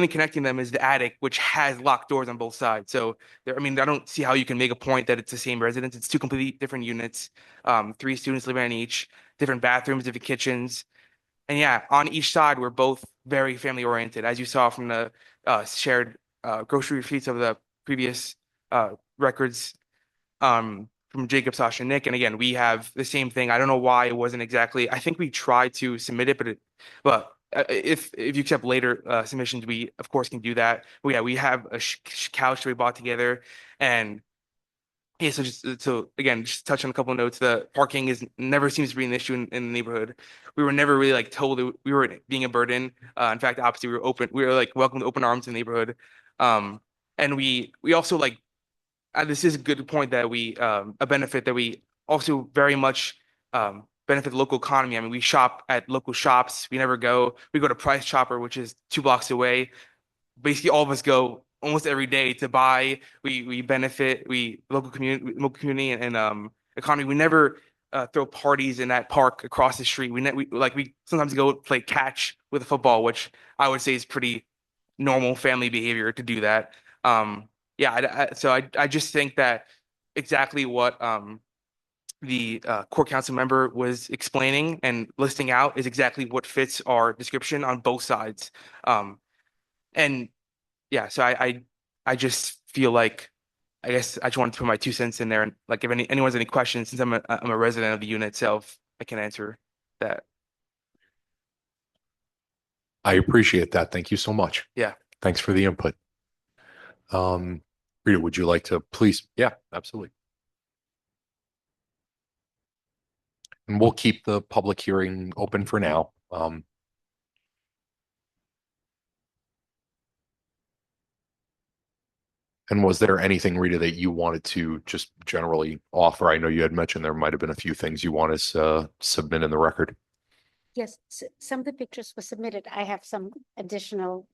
connecting them is the attic, which has locked doors on both sides. So I mean, I don't see how you can make a point that it's the same residence. It's two completely different units. 3 students living in each, different bathrooms, different kitchens. And yeah, on each side, we're both very family oriented, as you saw from the shared grocery receipts of the previous records from Jacob, Sasha, and Nick. And again, we have the same thing. I don't know why it wasn't exactly. I think we tried to submit it, but if you accept later submissions, we of course can do that. But yeah, we have a couch that we bought together, and yeah. So again, just touch on a couple of notes. The parking never seems to be an issue in the neighborhood. We were never really like told we were being a burden. In fact, opposite, we were open. We were like welcome with open arms in the neighborhood. And we also like this is a good point that a benefit that we also very much benefit the local economy. I mean, we shop at local shops. We go to Price Chopper, which is 2 blocks away. Basically, all of us go almost every day to buy. We benefit local community and economy. We never throw parties in that park across the street. We sometimes go play catch with a football, which I would say is pretty normal family behavior to do that. Yeah, so I just think that exactly what the court council member was explaining and listing out is exactly what fits our description on both sides. And yeah, so I just feel like I guess I just wanted to put my 2 cents in there, and like if anyone has any questions, since I'm a resident of the unit itself, I can answer that. I appreciate that. Thank you so much. Yeah. Thanks for the input. Rita, would you like to please? Yeah, absolutely. And we'll keep the public hearing open for now. And was there anything, Rita, that you wanted to just generally offer? I know you had mentioned there might have been a few things you want to submit in the record. Yes, some of the pictures were submitted. I have some additional.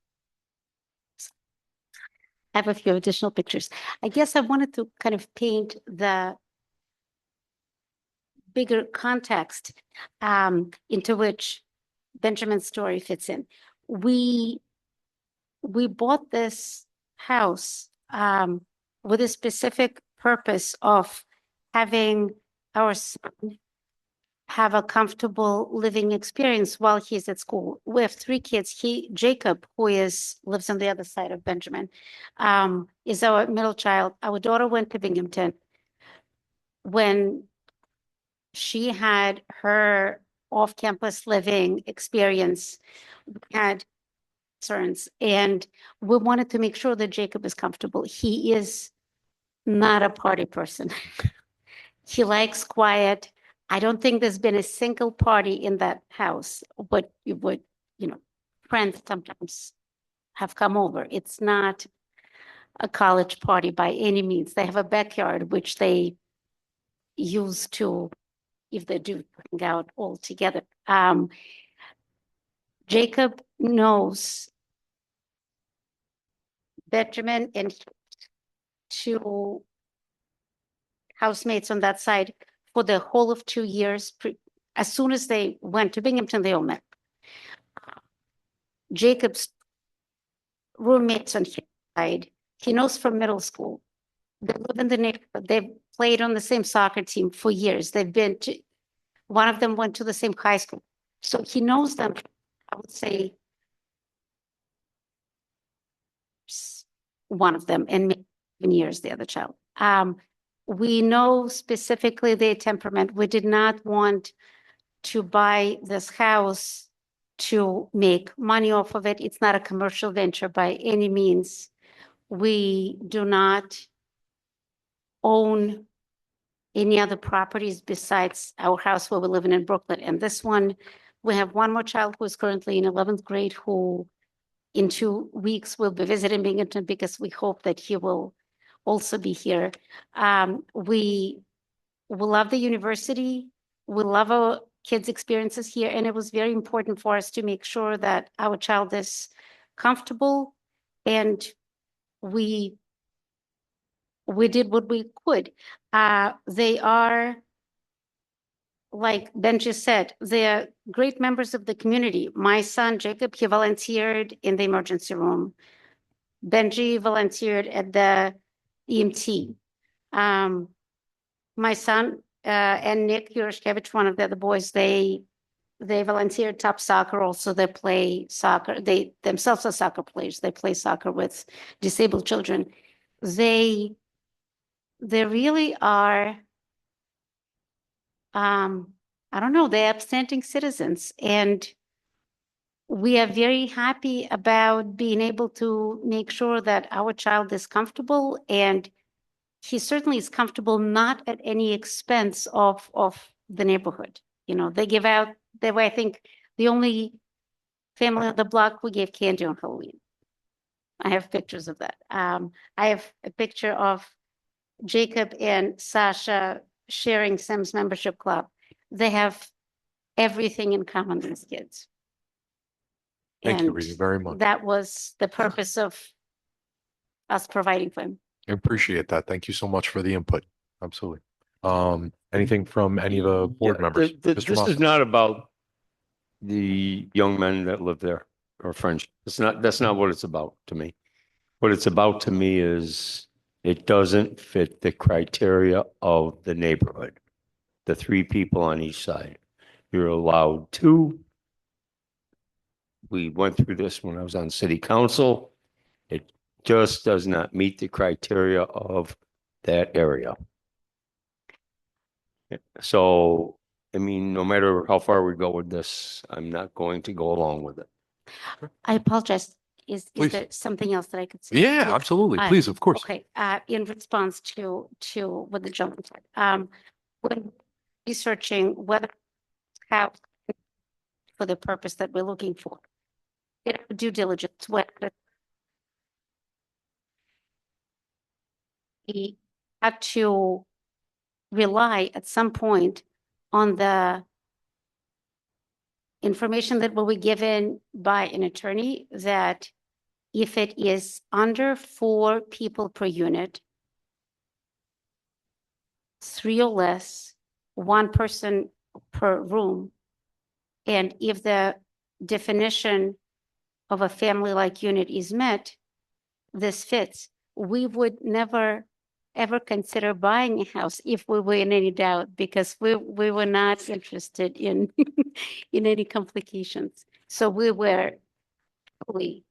I have a few additional pictures. I guess I wanted to kind of paint the bigger context into which Benjamin's story fits in. We bought this house with a specific purpose of having our son have a comfortable living experience while he's at school. We have 3 kids. Jacob, who lives on the other side of Benjamin, is our middle child. Our daughter went to Binghamton. When she had her off-campus living experience, we had concerns, and we wanted to make sure that Jacob is comfortable. He is not a party person. He likes quiet. I don't think there's been a single party in that house, but you would, friends sometimes have come over. It's not a college party by any means. They have a backyard, which they use to, if they do, hang out all together. Jacob knows Benjamin and 2 housemates on that side for the whole of 2 years. As soon as they went to Binghamton, they all met. Jacob's roommates on his side, he knows from middle school. They live in the neighborhood. They've played on the same soccer team for years. One of them went to the same high school. So he knows them, I would say, one of them, and maybe 7 years, the other child. We know specifically their temperament. We did not want to buy this house to make money off of it. It's not a commercial venture by any means. We do not own any other properties besides our house where we're living in Brooklyn. And this one, we have one more child who is currently in 11th grade who in 2 weeks will be visiting Binghamton because we hope that he will also be here. We love the university. We love our kids' experiences here. And it was very important for us to make sure that our child is comfortable. And we did what we could. They are, like Ben just said, they're great members of the community. My son, Jacob, he volunteered in the emergency room. Benji volunteered at the EMT. My son and Nick Yurushkevich, one of the other boys, they volunteered top soccer also. They play soccer. They themselves are soccer players. They play soccer with disabled children. They really are, I don't know, they're upstanding citizens. And we are very happy about being able to make sure that our child is comfortable, and he certainly is comfortable not at any expense of the neighborhood. They were, I think, the only family on the block who gave candy on Halloween. I have pictures of that. I have a picture of Jacob and Sasha sharing Sam's membership club. They have everything in common, these kids. Thank you, And Rita, very much. that was the purpose of us providing for him. I appreciate that. Thank you so much for the input. Absolutely. Anything from any of the board members? Mr. This Moss? is not about the young men that live there or friendship. That's not what it's about to me. What it's about to me is it doesn't fit the criteria of the neighborhood. The 3 people on each side. You're allowed 2. We went through this when I was on city council. It just does not meet the criteria of that area. So, I mean, no matter how far we go with this, I'm not going to go along with it. I apologize. Is Please. there something else that I could say? Yeah, Look, absolutely. Please, of course. Okay, in response to what the gentleman said, when researching whether how for the purpose that we're looking for, due diligence, what we had to rely at some point on the information that will be given by an attorney that if it is under 4 people per unit, 3 or less, 1 person per room, and if the definition of a family-like unit is met, this fits. We would never ever consider buying a house if we were in any doubt, because we were not interested in in any complications. So we were fully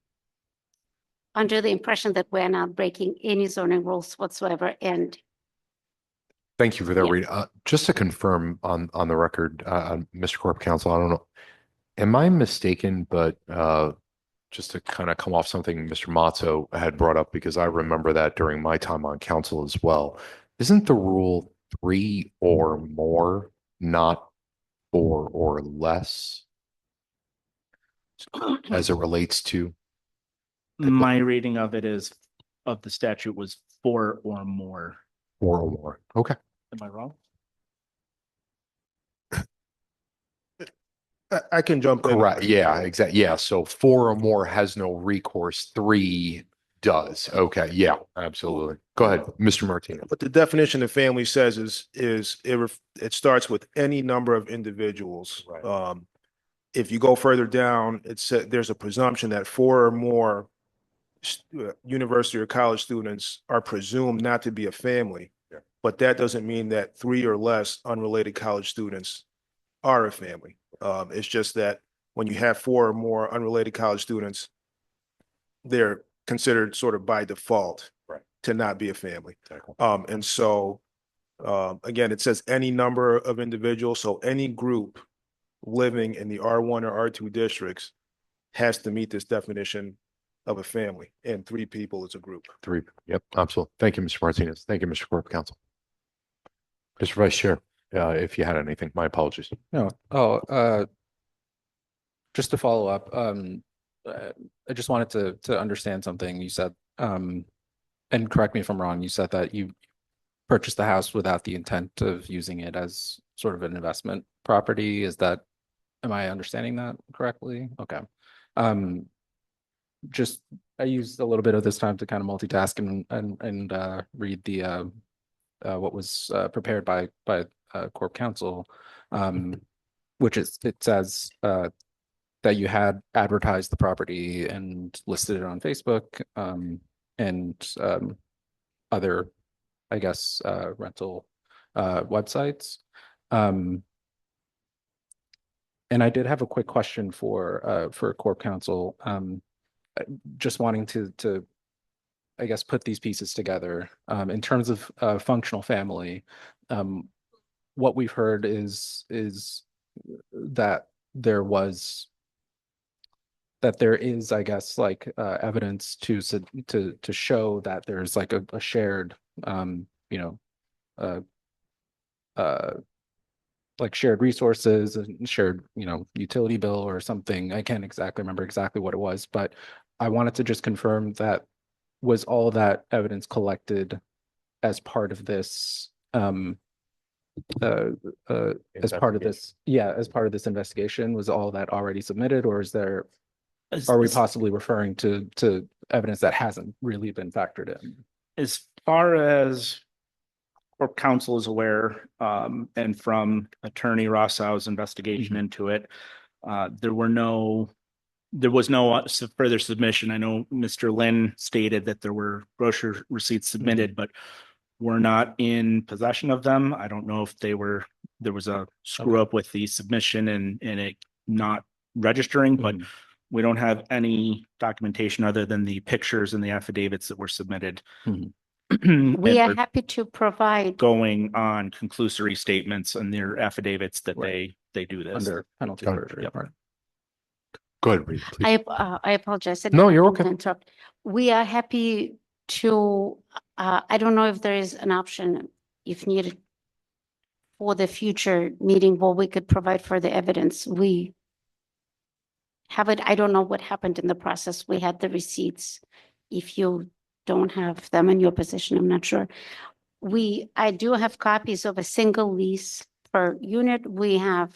under the impression that we're not breaking any zoning rules whatsoever. And Thank you for that, Yeah. Rita. Just to confirm on the record, Mr. Corp Counsel, I don't know, am I mistaken, but just to kind of come off something Mr. Mazzo had brought up, because I remember that during my time on council as well. Isn't the rule 3 or more, not 4 or less, as it relates to? My reading of it is, of the statute was 4 or more. 4 or more. Okay. Am I wrong? I can jump in. Correct. Yeah, exactly. Yeah. So 4 or more has no recourse. 3 does. Okay. Yeah, absolutely. Go ahead, Mr. Martinez. But the definition of family says it starts with any number of individuals. Right. If you go further down, it said there's a presumption that 4 or more university or college students are presumed not to be a family. Yeah. But that doesn't mean that 3 or less unrelated college students are a family. It's just that when you have 4 or more unrelated college students, they're considered sort of by default to not be a family. Exactly. And so, again, it says any number of individuals. So any group living in the R1 or R2 districts has to meet this definition of a family, and 3 people is a group. 3. Yep. Absolutely. Thank you, Mr. Martinez. Thank you, Mr. Corp Counsel. Mr. Vice Chair, if you had anything, my apologies. No. Just to follow up, I just wanted to understand something you said, and correct me if I'm wrong. You said that you purchased the house without the intent of using it as sort of an investment property. Am I understanding that correctly? Okay. Just, I used a little bit of this time to kind of multitask and read the what was prepared by Corp Counsel, which it says that you had advertised the property and listed it on Facebook and other, I guess, rental websites. And I did have a quick question for Corp Counsel. Just wanting to, I guess, put these pieces together. In terms of functional family, what we've heard is that there is, I guess, like evidence to show that there's like a shared, like shared resources and shared, utility bill or something. I can't exactly remember exactly what it was, but I wanted to just confirm that was all that evidence collected as part of this, as part of this investigation. Was all that already submitted, or are we possibly referring to evidence that hasn't really been factored in? As far as Corp Counsel is aware, and from Attorney Rossau's investigation into it, there was no further submission. I know Mr. Lynn stated that there were brochure receipts submitted, but we're not in possession of them. I don't know if there was a screw up with the submission and it not registering, but we don't have any documentation other than the pictures and the affidavits that were submitted. we are happy to provide. Going on conclusory statements and their affidavits that they do this under penalty of perjury. Yep. Go ahead, Rita, please. I apologize. No, you're okay. Interrupt. We are happy to, I don't know if there is an option, if needed, for the future meeting where we could provide further evidence. We have it. I don't know what happened in the process. We had the receipts. If you don't have them in your position, I'm not sure. I do have copies of a single lease per unit. We have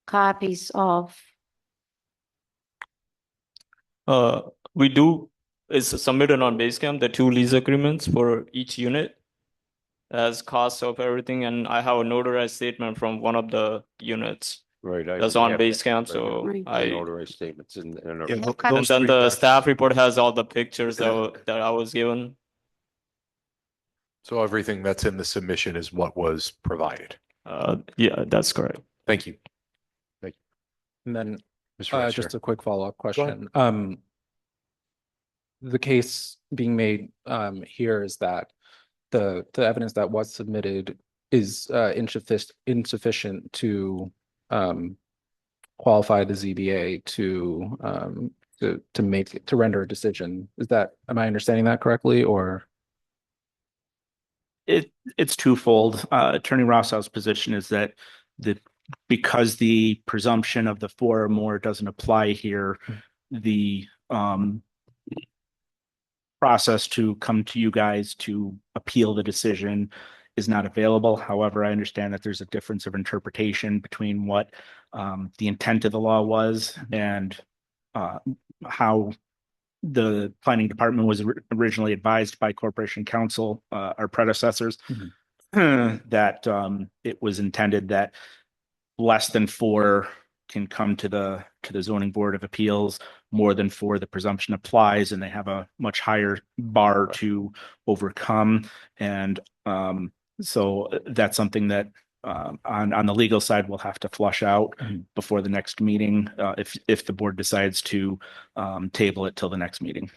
copies of, We do, is submitted on Basecamp, the two lease agreements for each unit as costs of everything, and I have a notarized statement from one of the units Right. that's on Basecamp, so Right. I, Notarized statements and. Yeah, have those and then three the documents. staff report has all the pictures that I was given. So everything that's in the submission is what was provided. Yeah, that's correct. Thank you. And then Mr. Vice just Chair. a quick follow-up ahead. question. The case being made here is that the evidence that was submitted is insufficient to qualify the ZBA to render a decision. Am I understanding that correctly, or? It's twofold. Attorney Rossow's position is that because the presumption of the four or more doesn't apply here, the process to come to you guys to appeal the decision is not available. However, I understand that there's a difference of interpretation between what the intent of the law was and how the planning department was originally advised by Corporation Counsel, our predecessors, that it was intended that less than four can come to the zoning board of appeals. More than four, the presumption applies, and they have a much higher bar to overcome. And so that's something that on the legal side we'll have to flush out before the next meeting if the board decides to table it till the next meeting.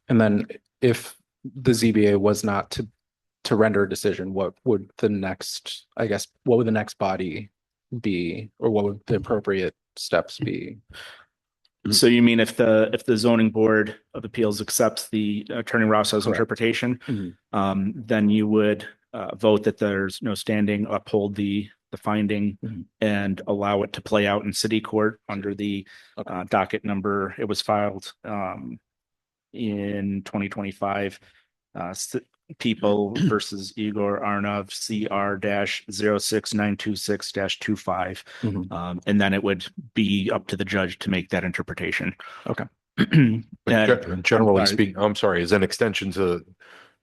And then if the ZBA was not to render a decision, what would the next body be, or what would the appropriate steps be? So you mean if the zoning board of appeals accepts the Attorney Rossow's interpretation, then you would vote that there's no standing, uphold the finding, and allow it to play out in city court under the docket number. It was filed in 2025. People versus Igor Arnov CR-06926-25. And then it would be up to the judge to make that interpretation. Okay. Generally speaking, I'm sorry, as an extension to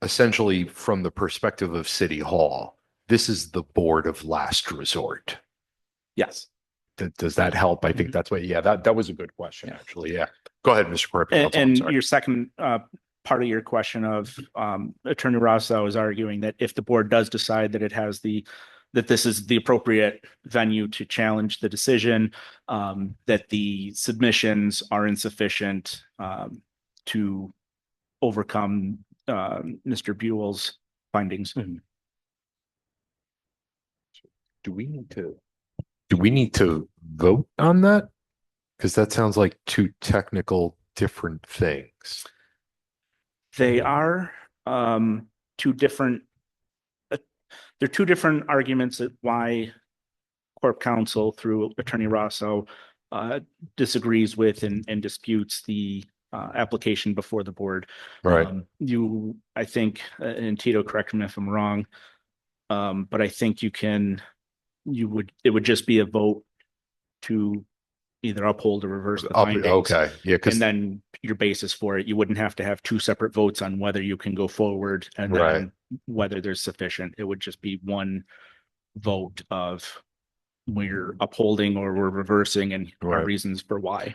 essentially from the perspective of City Hall, this is the board of last resort. Yes. Does that help? I think that's what, that was a good question, actually. Yeah. Go ahead, Mr. Corporate. And your second part of your question of Attorney Rossow is arguing that if the board does decide that that this is the appropriate venue to challenge the decision, that the submissions are insufficient to overcome Mr. Buell's findings. Do we need to vote on that? Because that sounds like two technical different things. They are two different. They're two different arguments at why Corp Counsel through Attorney Rossow's disagrees with and disputes the application before the board. Right. I think, and Tito, correct me if I'm wrong, but I think it would just be a vote to either uphold or reverse the findings. Okay. Yeah. And then your basis for it, you wouldn't have to have two separate votes on whether you can go forward and then whether there's sufficient. It would just be one vote of we're upholding or we're reversing and our reasons for why.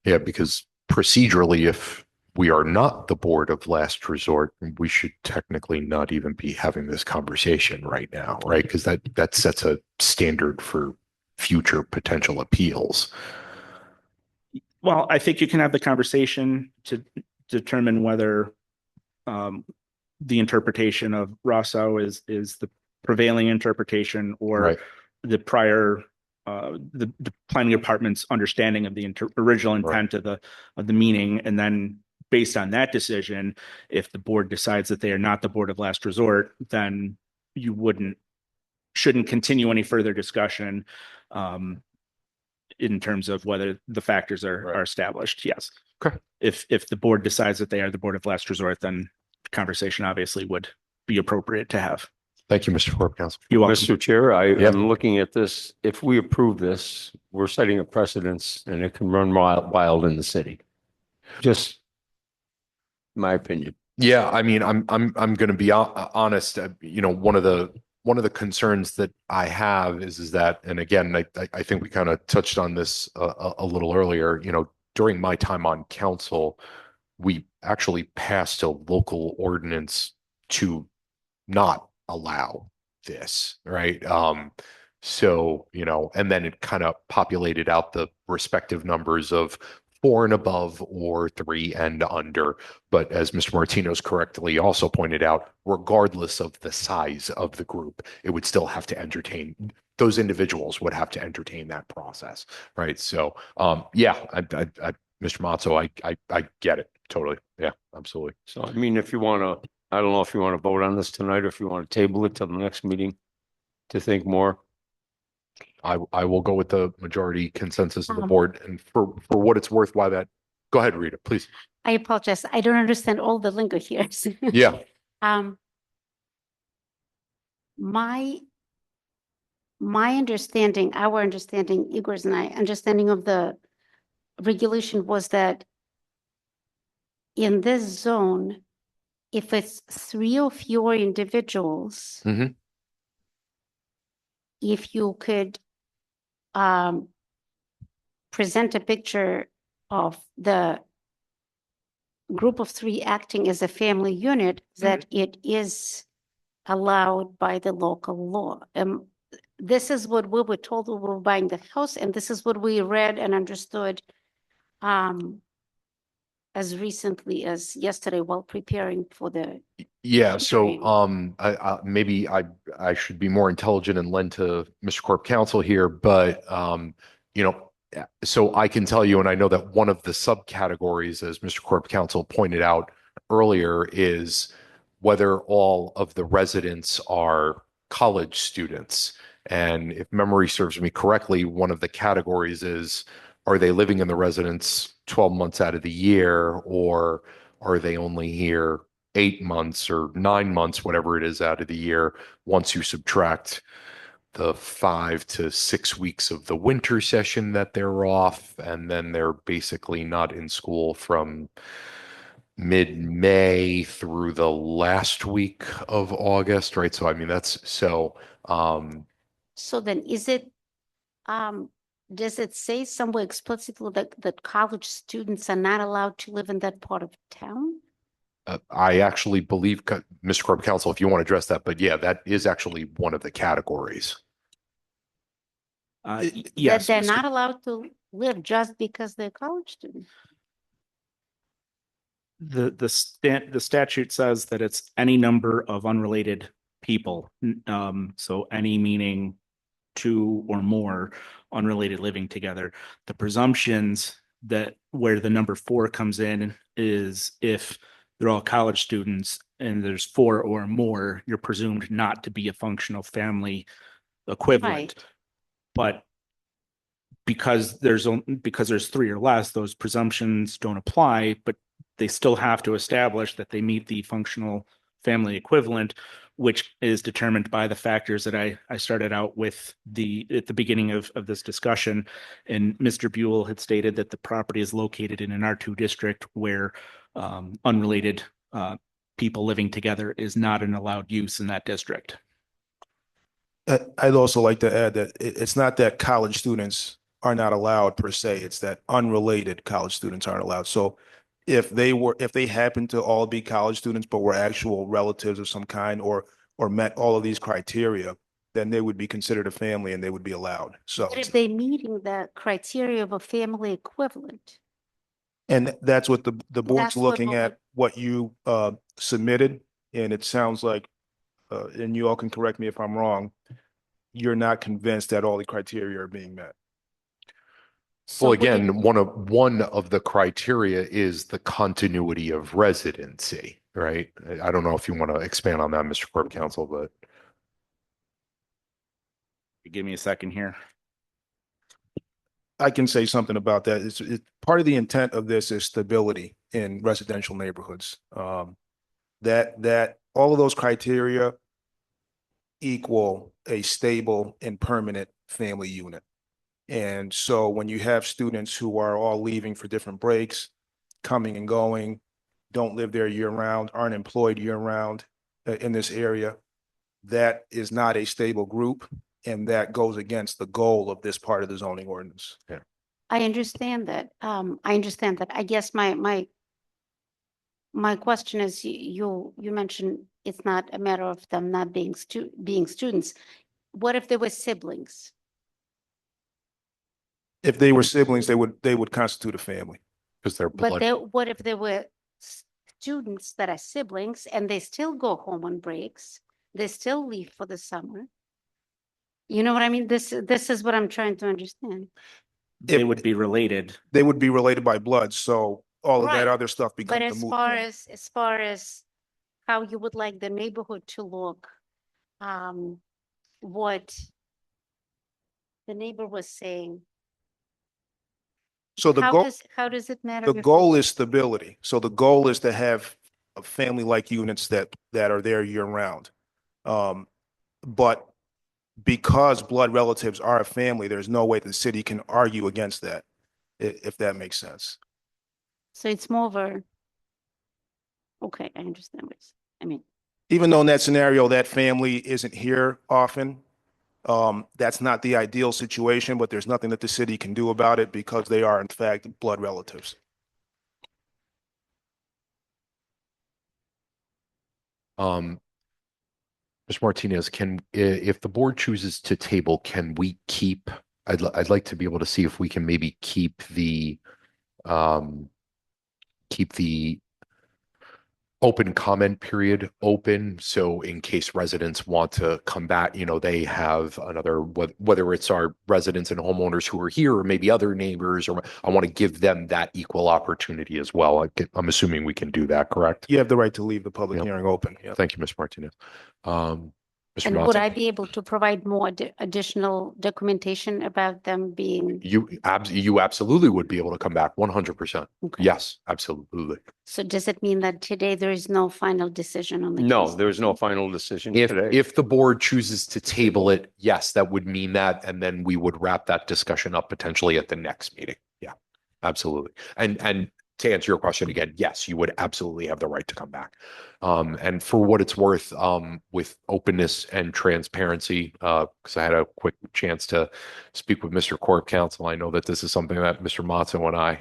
Yeah, because procedurally, if we are not the board of last resort, we should technically not even be having this conversation right now, right? Because that sets a standard for future potential appeals. Well, I think you can have the conversation to determine whether the interpretation of Rossow is the prevailing interpretation or the prior the planning department's understanding of the original intent of the meaning. And then based on that decision, if the board decides that they are not the board of last resort, then you shouldn't continue any further discussion in terms of whether the factors are established. Yes. Okay. If the board decides that they are the board of last resort, then conversation obviously would be appropriate to have. Thank you, Mr. Corp Counsel. You're welcome. Mr. Chair, Yeah. I'm looking at this. If we approve this, we're setting a precedence and it can run wild in the city. Just my opinion. Yeah, I mean, I'm going to be honest. You know, one of the concerns that I have is that, and again, I think we kind of touched on this a little earlier. You know, during my time on council, we actually passed a local ordinance to not allow this, right? So, you know, and then it kind of populated out the respective numbers of 4 and above or 3 and under. But as Mr. Martino's correctly also pointed out, regardless of the size of the group, it would still have to entertain, those individuals would have to entertain that process, right? So, yeah, Mr. Mazzo, I get it totally. Yeah, absolutely. So, I mean, if you want to, I don't know if you want to vote on this tonight or if you want to table it till the next meeting to think more. I will go with the majority consensus of the Um, board, and for what it's worth, why that, go ahead, Rita, please. I apologize. I don't understand all the lingo here. Yeah. My understanding, our understanding, Igor's and I, understanding of the regulation was that in this zone, if it's 3 or fewer individuals, Mhm. if you could present a picture of the group of 3 acting as a family unit, that it is allowed by the local law. This is what we were told when we were buying the house, and this is what we read and understood as recently as yesterday while preparing for the. Yeah, so hearing. maybe I should be more intelligent and lend to Mr. Corp Counsel here, but you know, so I can tell you, and I know that one of the subcategories, as Mr. Corp Counsel pointed out earlier, is whether all of the residents are college students. And if memory serves me correctly, one of the categories is, are they living in the residence 12 months out of the year, or are they only here 8 months or 9 months, whatever it is out of the year, once you subtract the 5 to 6 weeks of the winter session that they're off, and then they're basically not in school from mid-May through the last week of August, right? So I mean, that's so So then is it, does it say somewhere explicitly that college students are not allowed to live in that part of town? I actually believe, Mr. Corp Counsel, if you want to address that, but yeah, that is actually one of the categories. Yes. That they're Mr. not allowed to live just because they're college students? The statute says that it's any number of unrelated people. So any meaning 2 or more unrelated living together. The presumptions that where the number 4 comes in is if they're all college students and there's 4 or more, you're presumed not to be a functional family equivalent. Right. But because there's 3 or less, those presumptions don't apply, but they still have to establish that they meet the functional family equivalent, which is determined by the factors that I started out with at the beginning of this discussion. And Mr. Buell had stated that the property is located in an R2 district where unrelated people living together is not an allowed use in that district. I'd also like to add that it's not that college students are not allowed per se, it's that unrelated college students aren't allowed. So if they happen to all be college students, but were actual relatives of some kind or met all of these criteria, then they would be considered a family and they would be allowed. So, But if they're meeting the criteria of a family equivalent, and that's what the board's That's what looking we'll- at, what you submitted, and it sounds like, and you all can correct me if I'm wrong, you're not convinced that all the criteria are being met. so Well, would it- again, one of the criteria is the continuity of residency, right? I don't know if you want to expand on that, Mr. Corp Counsel, but Give me a second here. I can say something about that. Part of the intent of this is stability in residential neighborhoods. That all of those criteria equal a stable and permanent family unit. And so when you have students who are all leaving for different breaks, coming and going, don't live there year round, aren't employed year round in this area, that is not a stable group. And that goes against the goal of this part of the zoning ordinance. Yeah. I understand that. I understand that. I guess my question is, you mentioned it's not a matter of them not being students. What if they were siblings? If they were siblings, they would constitute a family. Because they're But blood. what if they were students that are siblings and they still go home on breaks? They still leave for the summer. You know what I mean? This is what I'm trying to understand. They would be related. They would be related by blood, so all of that Right. other stuff becomes But a as moot far point. as far as how you would like the neighborhood to look, what the neighbor was saying, So how does it matter? the goal is stability. So the goal is to have family-like units that are there year round. But because blood relatives are a family, there's no way the city can argue against that, if that makes sense. So it's more of a, okay, I understand what I mean. Even though in that scenario, that family isn't here often, that's not the ideal situation, but there's nothing that the city can do about it because they are in fact blood relatives. Mr. Martinez, if the board chooses to table, can we keep, I'd like to be able to see if we can maybe keep the open comment period open. So in case residents want to come back, they have another, whether it's our residents and homeowners who are here or maybe other neighbors, or I want to give them that equal opportunity as well. I'm assuming we can do that, correct? You have the right to leave the public Yep. hearing open. Yeah. Thank you, Mr. Martinez. Mr. And would Johnson? I be able to provide more additional documentation about them being? You absolutely would be able to come back 100%. Okay. Yes, absolutely. So does it mean that today there is no final decision on the No, case? there's no final decision If today. if the board chooses to table it, yes, that would mean that, and then we would wrap that discussion up potentially at the next meeting. Yeah, absolutely. And to answer your question again, yes, you would absolutely have the right to come back. And for what it's worth, with openness and transparency, because I had a quick chance to speak with Mr. Corp Counsel, I know that this is something that Mr. Matzo and I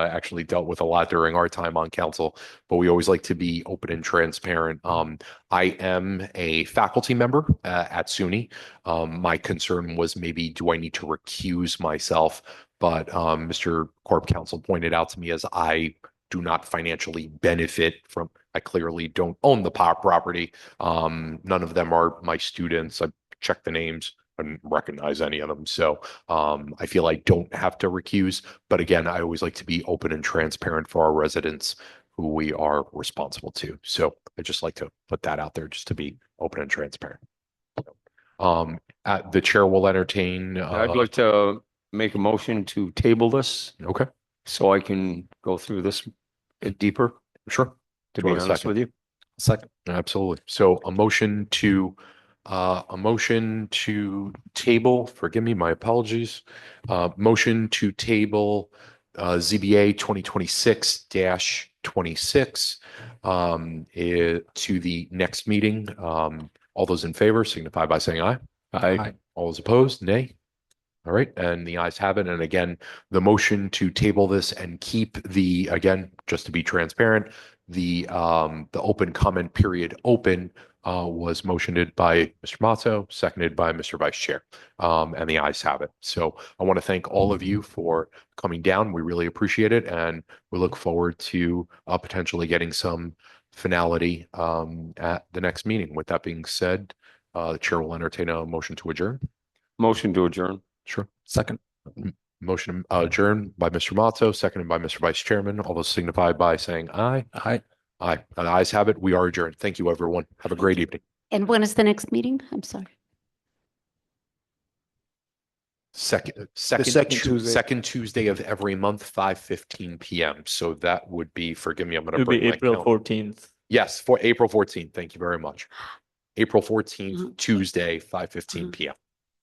actually dealt with a lot during our time on council, but we always like to be open and transparent. I am a faculty member at SUNY. My concern was maybe, do I need to recuse myself? But Mr. Corp Counsel pointed out to me, as I do not financially benefit from, I clearly don't own the property. None of them are my students. I checked the names. I didn't recognize any of them. So I feel I don't have to recuse. But again, I always like to be open and transparent for our residents who we are responsible to. So I just like to put that out there just to be open and transparent. The chair will entertain. I'd like to make a motion to table this Okay, so I can go through this deeper, sure. to Do be I have a honest second? with you. Second. Absolutely. So a motion to table, forgive me, my apologies. Motion to table ZBA 2026-26 to the next meeting. All those in favor signify by saying aye. Aye. All those opposed, nay. All right, and the ayes have it. And again, the motion to table this and keep again, just to be transparent, the open comment period open was motioned by Mr. Matzo, seconded by Mr. Vice Chair, and the ayes have it. So I want to thank all of you for coming down. We really appreciate it, and we look forward to potentially getting some finality at the next meeting. With that being said, the chair will entertain a motion to adjourn. Motion to adjourn. Sure. Second. Motion adjourned by Mr. Matzo, seconded by Mr. Vice Chairman. All those signify by saying aye. Aye. Aye. And the ayes have it. We are adjourned. Thank you, everyone. Have a great evening. And when is the next meeting? I'm sorry. Second second Tuesday. second Tuesday of every month, 5:15 PM. So that would be, forgive me, I'm going It to would be bring my April calendar. 14th. Yes, for April 14th. Thank you very much. April 14th, Mhm. Tuesday, 5:15 Mhm. PM.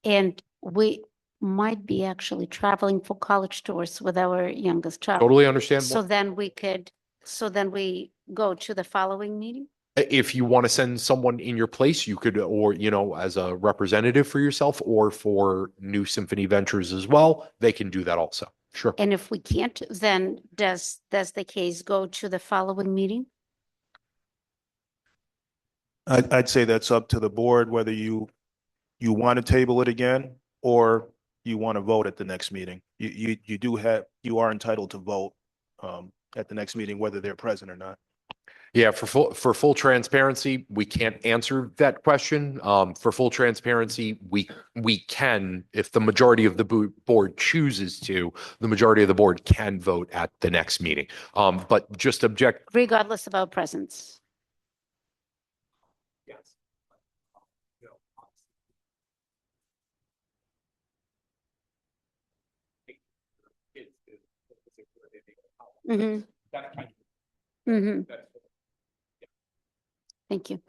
And we might be actually traveling for college tours with our youngest child. Totally understandable. So then we go to the following meeting? If you want to send someone in your place, you could, or, as a representative for yourself or for New Symphony Ventures as well, they can do that also. Sure. And if we can't, then does the case go to the following meeting? I'd say that's up to the board, whether you want to table it again or you want to vote at the next meeting. You are entitled to vote at the next meeting, whether they're present or not. Yeah, for full transparency, we can't answer that question. For full transparency, we can, if the majority of the board chooses to, the majority of the board can vote at the next meeting. But just object. Regardless of our presence. Mm-hmm. Mm-hmm. Thank you.